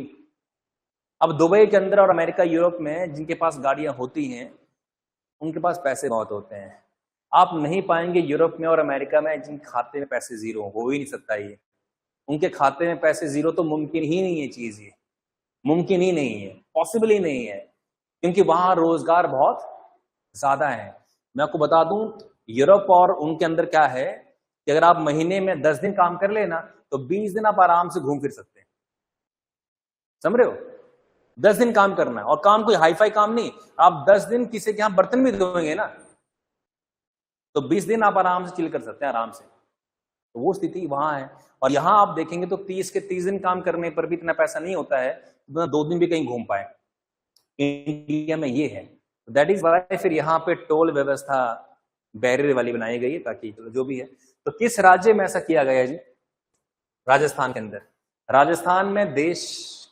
अब दुबई के अंदर और अमेरिका, यूरोप में जिनके पास गाड़ियां होती हैं, उनके पास पैसे बहुत होते हैं। आप नहीं पाएंगे यूरोप में और अमेरिका में जिन खाते में पैसे जीरो, हो ही नहीं सकता ये। उनके खाते में पैसे जीरो तो मुमकिन ही नहीं है, चीज ये मुमकिन ही नहीं है, पॉसिबल ही नहीं है, क्योंकि वहां रोजगार बहुत ज्यादा है। मैं आपको बता दूं, यूरोप और उनके अंदर क्या है कि अगर आप महीने में 10 दिन काम कर लेना, तो 20 दिन आप आराम से घूम फिर सकते हैं। समझ रहे हो? 10 दिन काम करना है, और काम कोई हाईफाई काम नहीं। आप 10 दिन किसी के यहां बर्तन भी धोएंगे ना, तो 20 दिन आप आराम से चिल कर सकते हैं, आराम से। तो वो स्थिति वहां है। और यहां आप देखेंगे तो 30 के 30 दिन काम करने पर भी इतना पैसा नहीं होता है, तो 2 दिन भी कहीं घूम पाए। इंडिया में ये है, दैट इज वाई फिर यहाँ पे टोल व्यवस्था बैरियर वाली बनाई गई है, ताकि जो भी है। तो किस राज्य में ऐसा किया गया है जी? राजस्थान के अंदर। राजस्थान में देश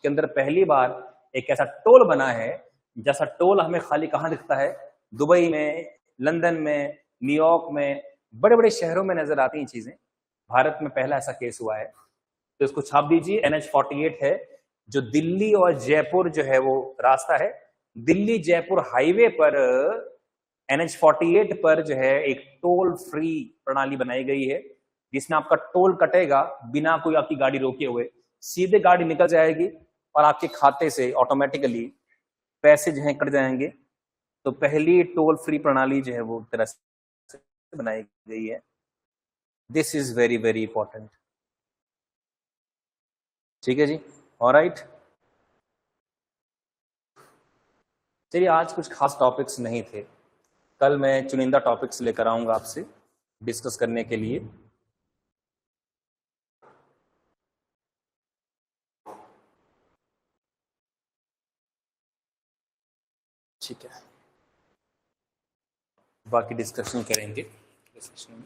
के अंदर पहली बार एक ऐसा टोल बना है, जैसा टोल हमें खाली कहां दिखता है? दुबई में, लंदन में, न्यूयॉर्क में, बड़े बड़े शहरों में नजर आती हैं चीजें। भारत में पहला ऐसा केस हुआ है, तो इसको छाप दीजिए। NH-48 है, जो दिल्ली और जयपुर जो है वो रास्ता है, दिल्ली जयपुर हाईवे पर NH-48 पर जो है एक टोल फ्री प्रणाली बनाई गई है, जिसमें आपका टोल कटेगा बिना कोई आपकी गाड़ी रोके हुए, सीधे गाड़ी निकल जाएगी और आपके खाते से ऑटोमेटिकली पैसे जो है कट जाएंगे। तो पहली टोल फ्री प्रणाली जो है वो तरह से बनाई गई है। This is very very important. ठीक है जी, ऑलराइट। चलिए, आज कुछ खास टॉपिक्स नहीं थे, कल मैं चुनिंदा टॉपिक्स लेकर आऊंगा आपसे डिस्कस करने के लिए। ठीक है, बाकी डिस्कशन करेंगे डिस्कशन में।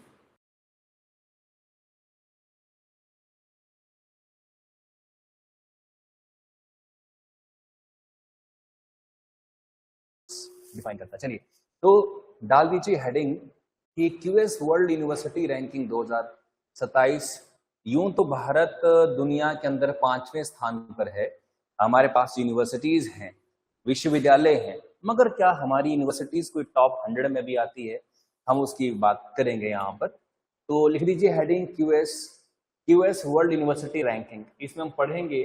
डिफाइन करता है। चलिए, तो डाल दीजिए हेडिंग कि क्यूएस वर्ल्ड यूनिवर्सिटी रैंकिंग 2027। यूं तो भारत दुनिया के अंदर 5वें स्थान पर है। हमारे पास यूनिवर्सिटीज हैं, विश्वविद्यालय हैं, मगर क्या हमारी यूनिवर्सिटीज कोई टॉप 100 में भी आती है? हम उसकी बात करेंगे यहाँ पर। तो लिख दीजिए heading QS world university ranking. इसमें हम पढ़ेंगे,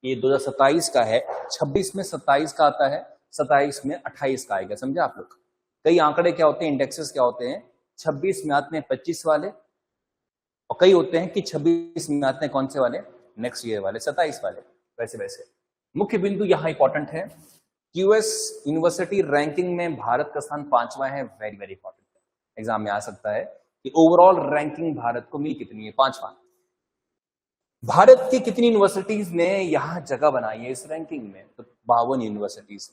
ये 2027 का है, 26 में 27 का आता है, 27 में 28 का आएगा। समझे आप लोग? कई आंकड़े क्या होते हैं, इंडेक्सेस क्या होते हैं, 26 में आते हैं 25 वाले, और कई होते हैं कि 26 में आते हैं कौन से वाले, नेक्स्ट ईयर वाले, 27 वाले। वैसे वैसे मुख्य बिंदु यहाँ इंपॉर्टेंट है, क्यूएस यूनिवर्सिटी रैंकिंग में भारत का स्थान 5वां है। वेरी वेरी इंपॉर्टेंट है, एग्जाम में आ सकता है कि ओवरऑल रैंकिंग भारत को मिली कितनी है, 5वां। भारत की कितनी यूनिवर्सिटीज ने यहां जगह बनाई है इस रैंकिंग में? तो 52 यूनिवर्सिटीज।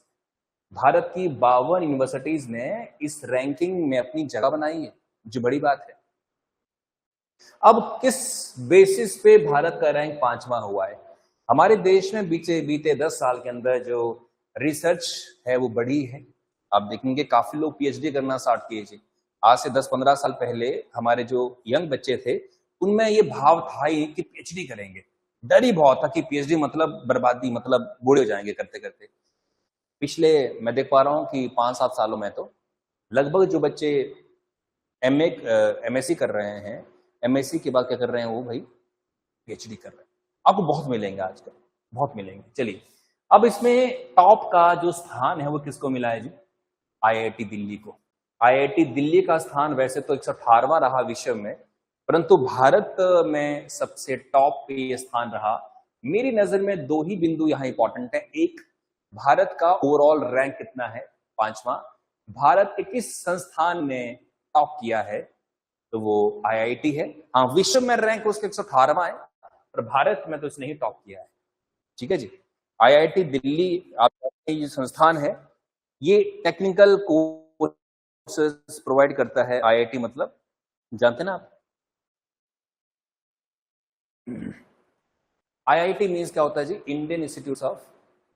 भारत की 52 यूनिवर्सिटीज ने इस रैंकिंग में अपनी जगह बनाई है, जो बड़ी बात है। अब किस बेसिस पे भारत का रैंक 5वां हुआ है? हमारे देश में बीते 10 साल के अंदर जो रिसर्च है वो बढ़ी है। आप देखेंगे काफी लोग पीएचडी करना स्टार्ट किए थे। आज से 10-15 साल पहले हमारे जो यंग बच्चे थे, उनमें ये भाव था ही कि पीएचडी करेंगे। डर ही बहुत था कि पीएचडी मतलब बर्बादी, मतलब बूढ़े हो जाएंगे करते करते। पिछले मैं देख पा रहा हूं कि 5-7 सालों में तो लगभग जो बच्चे एमएससी कर रहे हैं, एमएससी के बाद क्या कर रहे हैं, वो भाई पीएचडी कर रहे हैं। आपको बहुत मिलेंगे आजकल, बहुत मिलेंगे। चलिए, अब इसमें टॉप का जो स्थान है वो किसको मिला है जी? आईआईटी दिल्ली को। आईआईटी दिल्ली का स्थान वैसे तो 118वां रहा विश्व में, परंतु भारत में सबसे टॉप पे ये स्थान रहा। मेरी नजर में 2 ही बिंदु यहाँ इंपॉर्टेंट है। एक, भारत का ओवरऑल रैंक कितना है, 5वां। भारत के किस संस्थान ने टॉप किया है? तो वो आईआईटी है। हाँ, विश्व में रैंक उसका 118वां है, पर भारत में तो इसने ही टॉप किया है। ठीक है जी। आईआईटी दिल्ली आपका ये संस्थान है, ये टेक्निकल कोर्स कोर्सेज प्रोवाइड करता है आईआईटी, मतलब जानते ना आप? आईआईटी मीन्स क्या होता है जी? Indian Institute of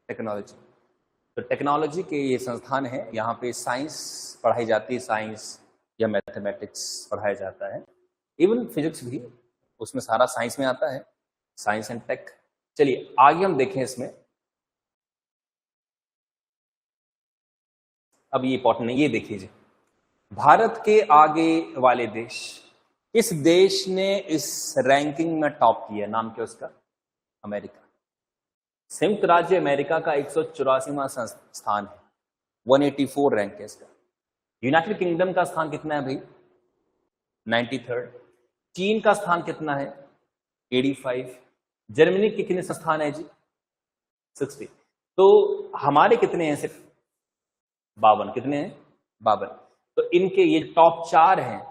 Technology. तो टेक्नोलॉजी के ये संस्थान है, यहाँ पे साइंस पढ़ाई जाती है, साइंस या मैथमेटिक्स पढ़ाया जाता है, इवन फिजिक्स भी उसमें सारा साइंस में आता है, साइंस एंड टेक। चलिए आगे हम देखें इसमें। अब ये इंपॉर्टेंट नहीं, ये देखिए जी, भारत के आगे वाले देश, इस देश ने इस रैंकिंग में टॉप किया, नाम क्या उसका? अमेरिका। संयुक्त राज्य अमेरिका का 184वां स्थान है, 184 रैंक है इसका। यूनाइटेड किंगडम का स्थान कितना है भाई? 93rd। चीन का स्थान कितना है? 85। जर्मनी के कितने स्थान है जी? 60। तो हमारे कितने हैं? सिर्फ 52। कितने हैं? 52। तो इनके ये टॉप 4 हैं,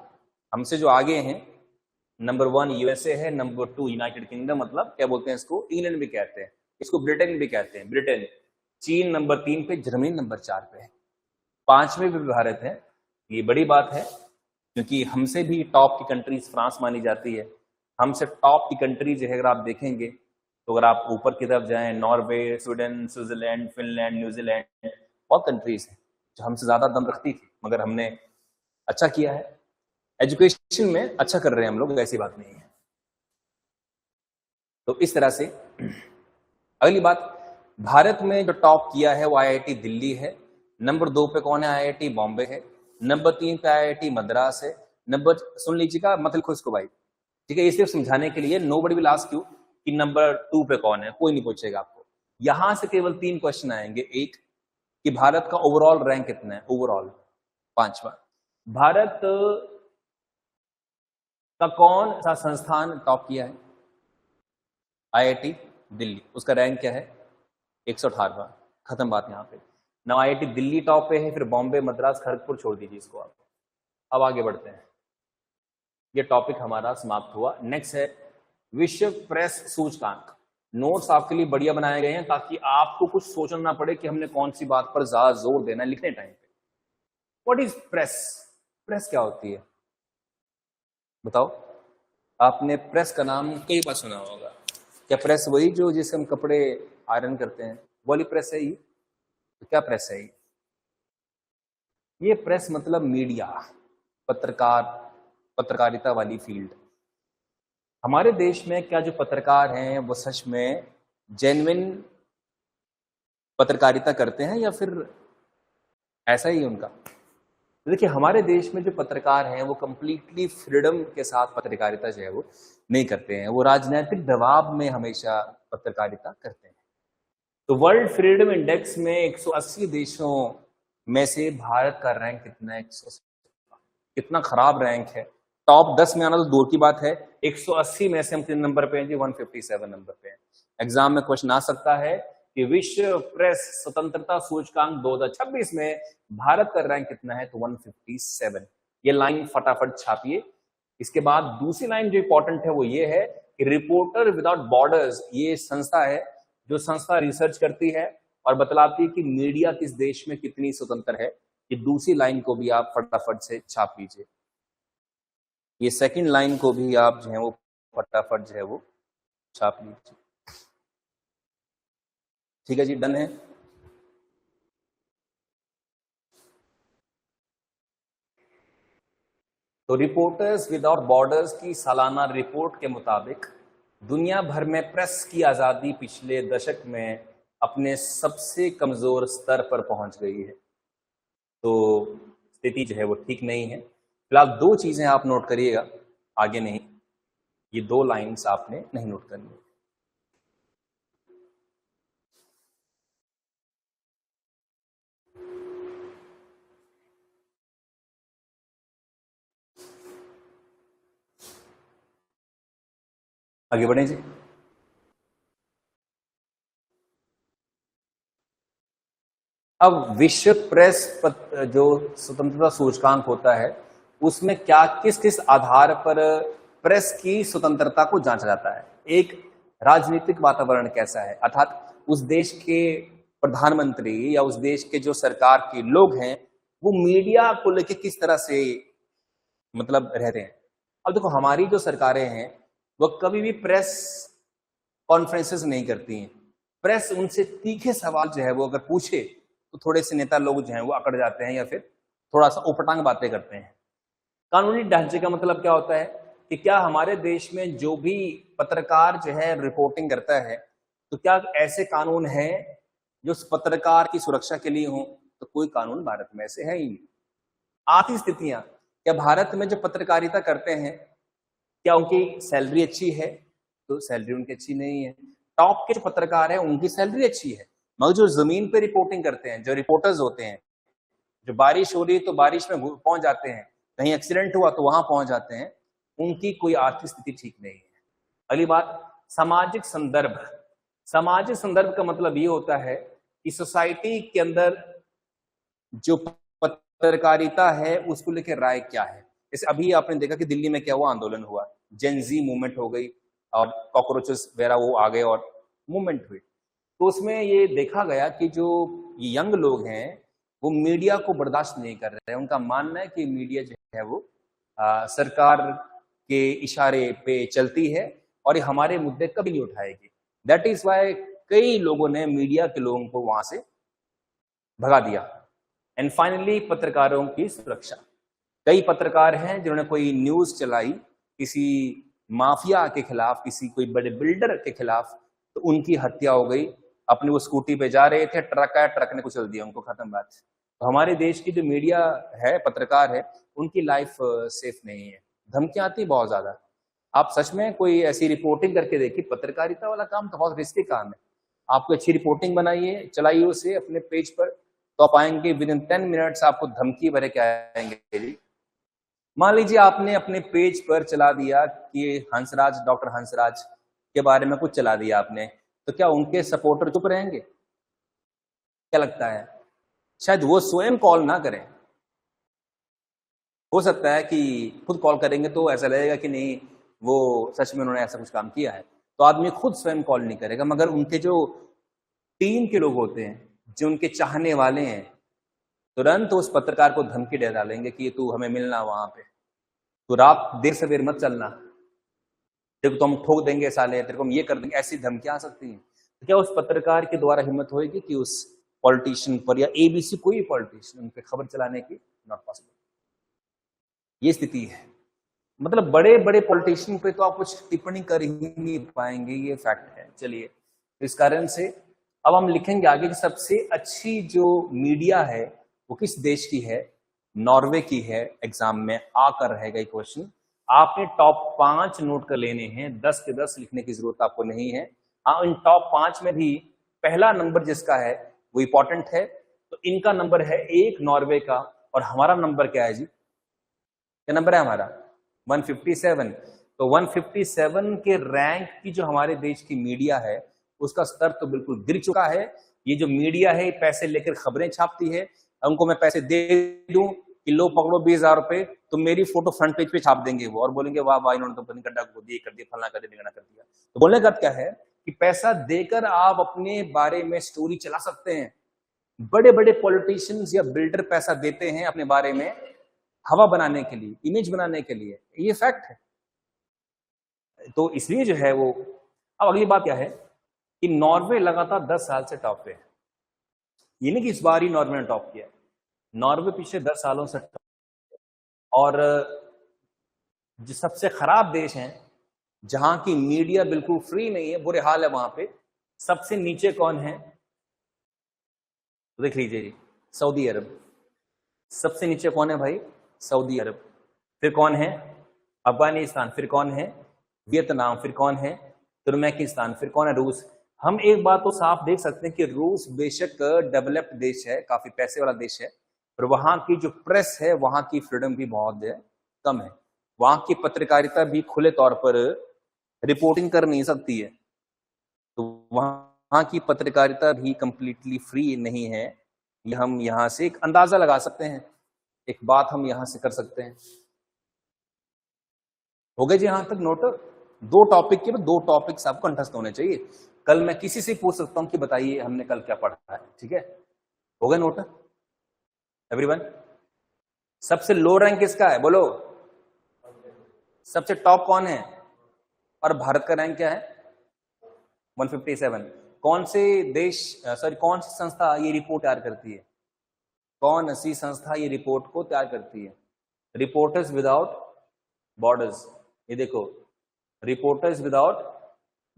हमसे जो आगे हैं, नंबर 1 यूएसए है, नंबर 2 यूनाइटेड किंगडम, मतलब क्या बोलते हैं इसको? इंग्लैंड भी कहते हैं, इसको ब्रिटेन भी कहते हैं, ब्रिटेन। चीन नंबर 3 पे, जर्मनी नंबर 4 पे है, 5वें भी भारत है। ये बड़ी बात है क्योंकि हमसे भी टॉप की कंट्रीज फ्रांस मानी जाती है। हमसे टॉप की कंट्री जो है अगर आप देखेंगे तो अगर आप ऊपर की तरफ जाएं, Norway, Sweden, Switzerland, Finland, New Zealand, बहुत कंट्रीज हैं जो हमसे ज्यादा दम रखती थी, मगर हमने अच्छा किया है। एजुकेशन में अच्छा कर रहे हैं हम लोग, ऐसी बात नहीं है। तो इस तरह से अगली बात, भारत में जो टॉप किया है वो आईआईटी दिल्ली है। नंबर 2 पे कौन है? आईआईटी बॉम्बे है। नंबर 3 पे आईआईटी मद्रास है। नंबर, सुन लीजिएगा, मत लिखो इसको भाई, ठीक है? ये सिर्फ समझाने के लिए, नोबडी विल आस्क यू कि नंबर 2 पे कौन है, कोई नहीं पूछेगा आपको। यहां से केवल 3 क्वेश्चन आएंगे। एक कि भारत का ओवरऑल रैंक कितना है, ओवरऑल 5वां। भारत का कौन सा संस्थान टॉप किया है? आईआईटी दिल्ली, उसका रैंक क्या है? 118वां। खत्म बात यहां पे ना। आईआईटी दिल्ली टॉप पे है, फिर बॉम्बे, मद्रास, खड़गपुर छोड़ दीजिए इसको आप। अब आगे बढ़ते हैं, ये टॉपिक हमारा समाप्त हुआ। नेक्स्ट है विश्व प्रेस सूचकांक। नोट्स आपके लिए बढ़िया बनाए गए हैं ताकि आपको कुछ सोचना ना पड़े कि हमने कौन सी बात पर ज्यादा जोर देना है लिखने टाइम पे। What is press? प्रेस क्या होती है बताओ? आपने प्रेस का नाम कई बार सुना होगा। क्या प्रेस वही जो जिससे हम कपड़े आयरन करते हैं, वाली प्रेस है ये? तो क्या प्रेस है ये प्रेस मतलब मीडिया, पत्रकारिता वाली फील्ड। हमारे देश में क्या जो पत्रकार हैं वो सच में जेन्युइन पत्रकारिता करते हैं या फिर ऐसा ही उनका? देखिए, हमारे देश में जो पत्रकार हैं वो कंप्लीटली फ्रीडम के साथ पत्रकारिता जो है वो नहीं करते हैं, वो राजनीतिक दबाव में हमेशा पत्रकारिता करते हैं। तो वर्ल्ड फ्रीडम इंडेक्स में 180 देशों में से भारत का रैंक कितना है? 180। कितना खराब रैंक है। टॉप 10 में आना तो दूर की बात है, 180 में से हम कितने नंबर पे हैं जी? 157 नंबर पे हैं। एग्जाम में क्वेश्चन आ सकता है कि विश्व प्रेस स्वतंत्रता सूचकांक 2026 में भारत का रैंक कितना है? तो 157। ये लाइन फटाफट छापिए। इसके बाद दूसरी लाइन जो इंपॉर्टेंट है वो ये है कि रिपोर्टर विदाउट बॉर्डर्स, ये संस्था है जो संस्था रिसर्च करती है और बतलाती है कि मीडिया किस देश में कितनी स्वतंत्र है। ये दूसरी लाइन को भी आप फटाफट से छाप लीजिए। ये सेकंड लाइन को भी आप जो है वो फटाफट जो है वो छाप लीजिए। ठीक है जी, डन है। तो रिपोर्टर्स विदाउट बॉर्डर्स की सालाना रिपोर्ट के मुताबिक दुनिया भर में प्रेस की आजादी पिछले दशक में अपने सबसे कमजोर स्तर पर पहुंच गई है। तो स्थिति जो है वो ठीक नहीं है। फिलहाल 2 चीजें आप नोट करिएगा, आगे नहीं। ये 2 लाइंस आपने नहीं नोट करनी। आगे बढ़े जी। अब विश्व प्रेस जो स्वतंत्रता सूचकांक होता है उसमें क्या किस किस आधार पर प्रेस की स्वतंत्रता को जांचा जाता है? एक, राजनीतिक वातावरण कैसा है, अर्थात उस देश के प्रधानमंत्री या उस देश के जो सरकार के लोग हैं वो मीडिया को लेके किस तरह से मतलब रहते हैं। अब देखो हमारी जो सरकारें हैं वो कभी भी प्रेस कॉन्फ्रेंसेस नहीं करती हैं। प्रेस उनसे तीखे सवाल जो है वो अगर पूछे तो थोड़े से नेता लोग जो हैं वो अकड़ जाते हैं या फिर थोड़ा सा उपटांग बातें करते हैं। कानूनी ढांचे का मतलब क्या होता है कि क्या हमारे देश में जो भी पत्रकार जो है रिपोर्टिंग करता है तो क्या ऐसे कानून हैं जो उस पत्रकार की सुरक्षा के लिए हों? तो कोई कानून भारत में ऐसे है ही नहीं। आती स्थितियां, क्या भारत में जो पत्रकारिता करते हैं क्या उनकी सैलरी अच्छी है? तो सैलरी उनकी अच्छी नहीं है। टॉप के जो पत्रकार हैं उनकी सैलरी अच्छी है, मगर जो जमीन पे रिपोर्टिंग करते हैं, जो रिपोर्टर्स होते हैं, जो बारिश हो रही है तो बारिश में पहुंच जाते हैं, कहीं एक्सीडेंट हुआ तो वहां पहुंच जाते हैं, उनकी कोई आर्थिक स्थिति ठीक नहीं है। अगली बात, सामाजिक संदर्भ। सामाजिक संदर्भ का मतलब ये होता है कि सोसाइटी के अंदर जो पत्रकारिता है उसको लेकर राय क्या है। जैसे अभी आपने देखा कि दिल्ली में क्या हुआ, आंदोलन हुआ, जेनजी मूवमेंट हो गई और कॉकरोचेस वगैरह वो आ गए और मूवमेंट हुई। तो उसमें ये देखा गया कि जो यंग लोग हैं वो मीडिया को बर्दाश्त नहीं कर रहे हैं। उनका मानना है कि मीडिया जो है वो सरकार के इशारे पे चलती है और ये हमारे मुद्दे कभी नहीं उठाएगी। दैट इज वाई कई लोगों ने मीडिया के लोगों को वहां से भगा दिया। एंड फाइनली पत्रकारों की सुरक्षा। कई पत्रकार हैं जिन्होंने कोई न्यूज चलाई किसी माफिया के खिलाफ, किसी कोई बड़े बिल्डर के खिलाफ, तो उनकी हत्या हो गई। अपनी वो स्कूटी पे जा रहे थे, ट्रक आया, ट्रक ने कुचल दिया उनको, खत्म बात। तो हमारे देश की जो मीडिया है, पत्रकार है, उनकी लाइफ सेफ नहीं है। धमकियां आती बहुत ज्यादा। आप सच में कोई ऐसी रिपोर्टिंग करके देखिए, पत्रकारिता वाला काम तो बहुत रिस्की काम है। आपको अच्छी रिपोर्टिंग बनाइए, चलाइए उसे अपने पेज पर, तो आप आएंगे विद इन 10 मिनट्स आपको धमकी भरे के आएंगे जी। मान लीजिए आपने अपने पेज पर चला दिया कि हंसराज, डॉक्टर हंसराज के बारे में कुछ चला दिया आपने, तो क्या उनके सपोर्टर चुप रहेंगे? क्या लगता है? शायद वो स्वयं कॉल ना करें। हो सकता है कि खुद कॉल करेंगे तो ऐसा लगेगा कि नहीं वो सच में उन्होंने ऐसा कुछ काम किया है, तो आदमी खुद स्वयं कॉल नहीं करेगा। मगर उनके जो टीम के लोग होते हैं, जो उनके चाहने वाले हैं, तुरंत उस पत्रकार को धमकी दे डालेंगे कि तू हमें मिलना वहां पे, तो रात देर सवेर मत चलना, तेरे को तो हम ठोक देंगे साले, तेरे को हम ये कर देंगे। ऐसी धमकियां आ सकती हैं। तो क्या उस पत्रकार के द्वारा हिम्मत होगी कि उस पॉलिटिशियन पर या एबीसी कोई पॉलिटिशियन उन पर खबर चलाने की? Not possible. ये स्थिति है। मतलब बड़े बड़े पॉलिटिशियन पे तो आप कुछ टिप्पणी कर ही नहीं पाएंगे, ये फैक्ट है। चलिए, इस कारण से अब हम लिखेंगे आगे कि सबसे अच्छी जो मीडिया है वो किस देश की है? नॉर्वे की है। एग्जाम में आकर रहेगा ये क्वेश्चन। आपने टॉप 5 नोट कर लेने हैं, 10 के 10 लिखने की जरूरत आपको नहीं है। हाँ, इन टॉप 5 में भी पहला नंबर जिसका है वो इंपॉर्टेंट है। तो इनका नंबर है 1 नॉर्वे का, और हमारा नंबर क्या है जी? क्या नंबर है हमारा? 157। तो 157 के रैंक की जो हमारे देश की मीडिया है उसका स्तर तो बिल्कुल गिर चुका है। ये जो मीडिया है पैसे लेकर खबरें छापती है। उनको मैं पैसे दे दूं कि लो पकड़ो 20,000 रुपए, तो मेरी फोटो फ्रंट पेज पे छाप देंगे वो, और बोलेंगे वाह वाह इन्होंने तो बनी गड्ढा को दिए कर दिया, फलना कर दिया, कर दिया। तो बोलने का क्या है कि पैसा देकर आप अपने बारे में स्टोरी चला सकते हैं। बड़े बड़े पॉलिटिशियंस या बिल्डर पैसा देते हैं अपने बारे में हवा बनाने के लिए, इमेज बनाने के लिए, ये फैक्ट है। तो इसलिए जो है वो, अब अगली बात क्या है कि नॉर्वे लगातार 10 साल से टॉप पे है। ये नहीं कि इस बार ही नॉर्वे ने टॉप किया, नॉर्वे पिछले 10 सालों से टॉप। और जो सबसे खराब देश हैं जहां की मीडिया बिल्कुल फ्री नहीं है, बुरे हाल है वहां पे, सबसे नीचे कौन है? देख लीजिए जी, सऊदी अरब। सबसे नीचे कौन है भाई? सऊदी अरब। फिर कौन है? अफगानिस्तान। फिर कौन है? वियतनाम। फिर कौन है? तुर्कमेनिस्तान। फिर कौन है? रूस। हम एक बात तो साफ देख सकते हैं कि रूस बेशक डेवलप्ड देश है, काफी पैसे वाला देश है, पर वहां की जो प्रेस है, वहां की फ्रीडम भी बहुत कम है। वहां की पत्रकारिता भी खुले तौर पर रिपोर्टिंग कर नहीं सकती है। तो वहां की पत्रकारिता भी कंप्लीटली फ्री नहीं है। ये हम यहां से एक अंदाजा लगा सकते हैं, एक बात हम यहां से कर सकते हैं। हो गए जी यहां तक नोट? 2 टॉपिक के 2 टॉपिक्स आपको कंठस्थ होने चाहिए। कल मैं किसी से पूछ सकता हूं कि बताइए हमने कल क्या पढ़ा है, ठीक है? हो गए नोट एवरीवन? सबसे लो रैंक किसका है बोलो? सबसे टॉप कौन है? और भारत का रैंक क्या है? 157। कौन से देश कौन सी संस्था ये रिपोर्ट तैयार करती है? कौन सी संस्था ये रिपोर्ट को तैयार करती है? Reporters without borders. ये देखो, रिपोर्टर्स विदाउट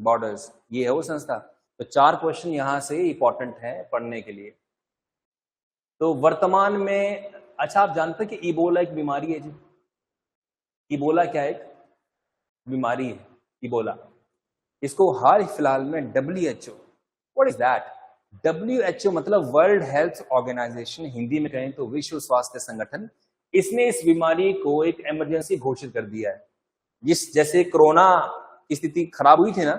बॉर्डर्स, ये है वो संस्था। तो 4 क्वेश्चन यहां से इंपॉर्टेंट है पढ़ने के लिए। तो वर्तमान में अच्छा, आप जानते हैं कि इबोला एक बीमारी है जी? इबोला क्या एक बीमारी है? इबोला, इसको हाल फिलहाल में WHO, what is that? WHO मतलब वर्ल्ड हेल्थ ऑर्गेनाइजेशन, हिंदी में कहें तो विश्व स्वास्थ्य संगठन, इसने इस बीमारी को एक इमरजेंसी घोषित कर दिया है। जैसे कोरोना की स्थिति खराब हुई थी ना,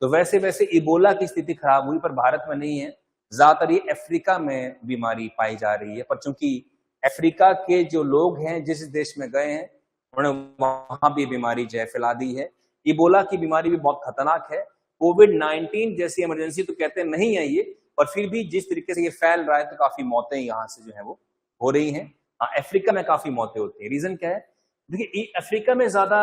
तो वैसे वैसे इबोला की स्थिति खराब हुई, पर भारत में नहीं है। ज्यादातर ये अफ्रीका में बीमारी पाई जा रही है, पर चूंकि अफ्रीका के जो लोग हैं जिस देश में गए हैं उन्होंने वहां भी बीमारी जो है फैला दी है। इबोला की बीमारी भी बहुत खतरनाक है। कोविड-19 जैसी इमरजेंसी तो कहते नहीं है ये, पर फिर भी जिस तरीके से ये फैल रहा है तो काफी मौतें यहाँ से जो है वो हो रही हैं। अफ्रीका में काफी मौतें होती है। रीजन क्या है? देखिए, अफ्रीका में ज्यादा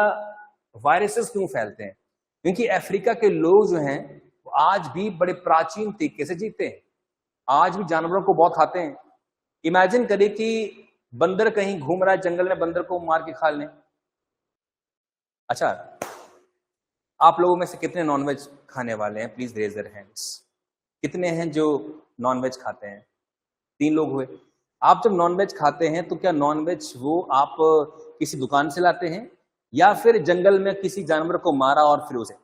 वायरसेस क्यों फैलते हैं? क्योंकि अफ्रीका के लोग जो हैं वो आज भी बड़े प्राचीन तरीके से जीते हैं, आज भी जानवरों को बहुत खाते हैं। इमेजिन करिए कि बंदर कहीं घूम रहा है जंगल में, बंदर को मार के खा लें। अच्छा, आप लोगों में से कितने नॉनवेज खाने वाले हैं? Please raise their hands. कितने हैं जो नॉनवेज खाते हैं? 3 लोग हुए। आप जब नॉनवेज खाते हैं तो क्या नॉनवेज वो आप किसी दुकान से लाते हैं या फिर जंगल में किसी जानवर को मारा और फिर उसे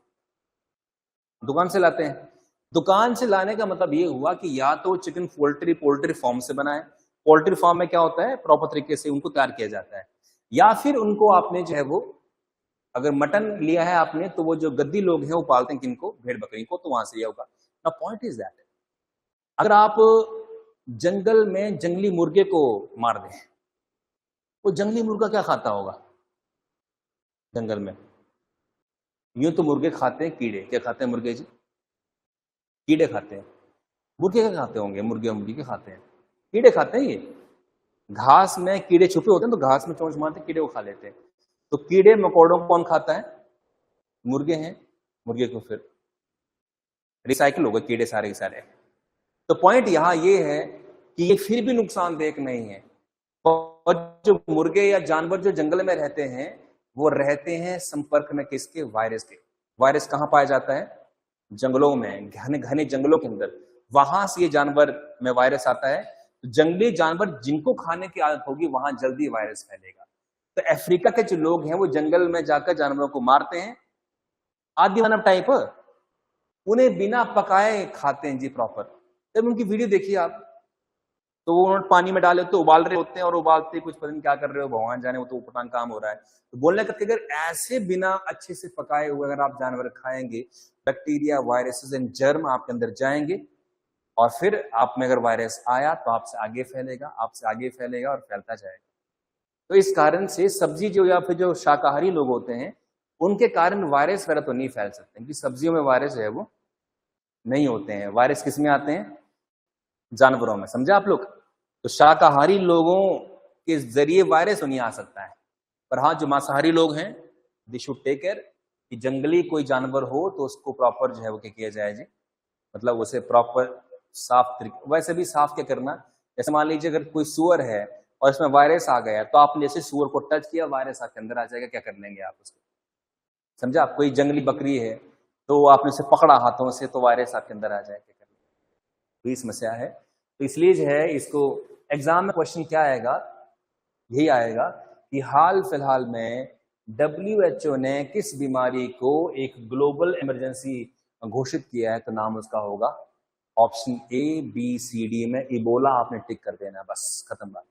दुकान से लाते हैं? दुकान से लाने का मतलब ये हुआ कि या तो चिकन पोल्ट्री फार्म से बना है, पोल्ट्री फार्म में क्या होता है, प्रॉपर तरीके से उनको तैयार किया जाता है, या फिर उनको आपने जो है वो अगर मटन लिया है आपने तो वो जो गद्दी लोग हैं वो पालते हैं किनको, भेड़ बकरी को, तो वहां से लिया होगा। नाउ पॉइंट इज दैट अगर आप जंगल में जंगली मुर्गे को मार दें, वो जंगली मुर्गा क्या खाता होगा जंगल में? यूं तो मुर्गे खाते हैं कीड़े। क्या खाते हैं मुर्गे जी? कीड़े खाते हैं। मुर्गे क्या खाते होंगे? मुर्गे मुर्गी क्या खाते हैं? कीड़े खाते हैं। ये घास में कीड़े छुपे होते हैं तो घास में चोंच मारते कीड़े को खा लेते हैं। तो कीड़े मकोड़ों को कौन खाता है? मुर्गे हैं। मुर्गे को फिर रिसाइकिल हो गए कीड़े सारे के सारे। तो पॉइंट यहां ये है कि ये फिर भी नुकसानदेह नहीं है। और जो मुर्गे या जानवर जो जंगल में रहते हैं वो रहते हैं संपर्क में किसके? वायरस के। वायरस कहां पाया जाता है? जंगलों में, घने घने जंगलों के अंदर। वहां से ये जानवर में वायरस आता है। तो जंगली जानवर जिनको खाने की आदत होगी वहां जल्दी वायरस फैलेगा। तो अफ्रीका के जो लोग हैं वो जंगल में जाकर जानवरों को मारते हैं, आदि मानव टाइप, उन्हें बिना पकाए खाते हैं जी प्रॉपर। जब उनकी वीडियो देखिए आप, तो वो उन्होंने पानी में डाले तो उबाल रहे होते हैं और उबालते कुछ पता नहीं क्या कर रहे हो, भगवान जाने, वो तो उपटांग काम हो रहा है। तो बोलने का अगर ऐसे बिना अच्छे से पकाए हुए अगर आप जानवर खाएंगे, बैक्टीरिया, वायरसेस एंड जर्म आपके अंदर जाएंगे और फिर आप में अगर वायरस आया तो आपसे आगे फैलेगा, आपसे आगे फैलेगा और फैलता जाएगा। तो इस कारण से सब्जी जो या फिर जो शाकाहारी लोग होते हैं उनके कारण वायरस वगैरह तो नहीं फैल सकते, क्योंकि सब्जियों में वायरस है वो नहीं होते हैं। वायरस किस में आते हैं? जानवरों में। समझा आप लोग? तो शाकाहारी लोगों के जरिए वायरस नहीं आ सकता है। पर हाँ, जो मांसाहारी लोग हैं दे शुड टेक केयर कि जंगली कोई जानवर हो तो उसको प्रॉपर जो है वो क्या किया जाए जी, मतलब उसे प्रॉपर साफ तरीके। वैसे भी साफ क्या करना, जैसे मान लीजिए अगर कोई सूअर है और इसमें वायरस आ गया तो आपने जैसे सूअर को टच किया, वायरस आपके अंदर आ जाएगा, क्या कर लेंगे आप उसको? समझा? आप कोई जंगली बकरी है तो आपने उसे पकड़ा हाथों से तो वायरस आपके अंदर आ जाएगा, क्या कर लेंगे? तो ये समस्या है। तो इसलिए जो है इसको एग्जाम में क्वेश्चन क्या आएगा, यही आएगा कि हाल फिलहाल में WHO ने किस बीमारी को एक ग्लोबल इमरजेंसी घोषित किया है, तो नाम उसका होगा option A, B, C, D में इबोला। आपने टिक कर देना, बस खत्म बात।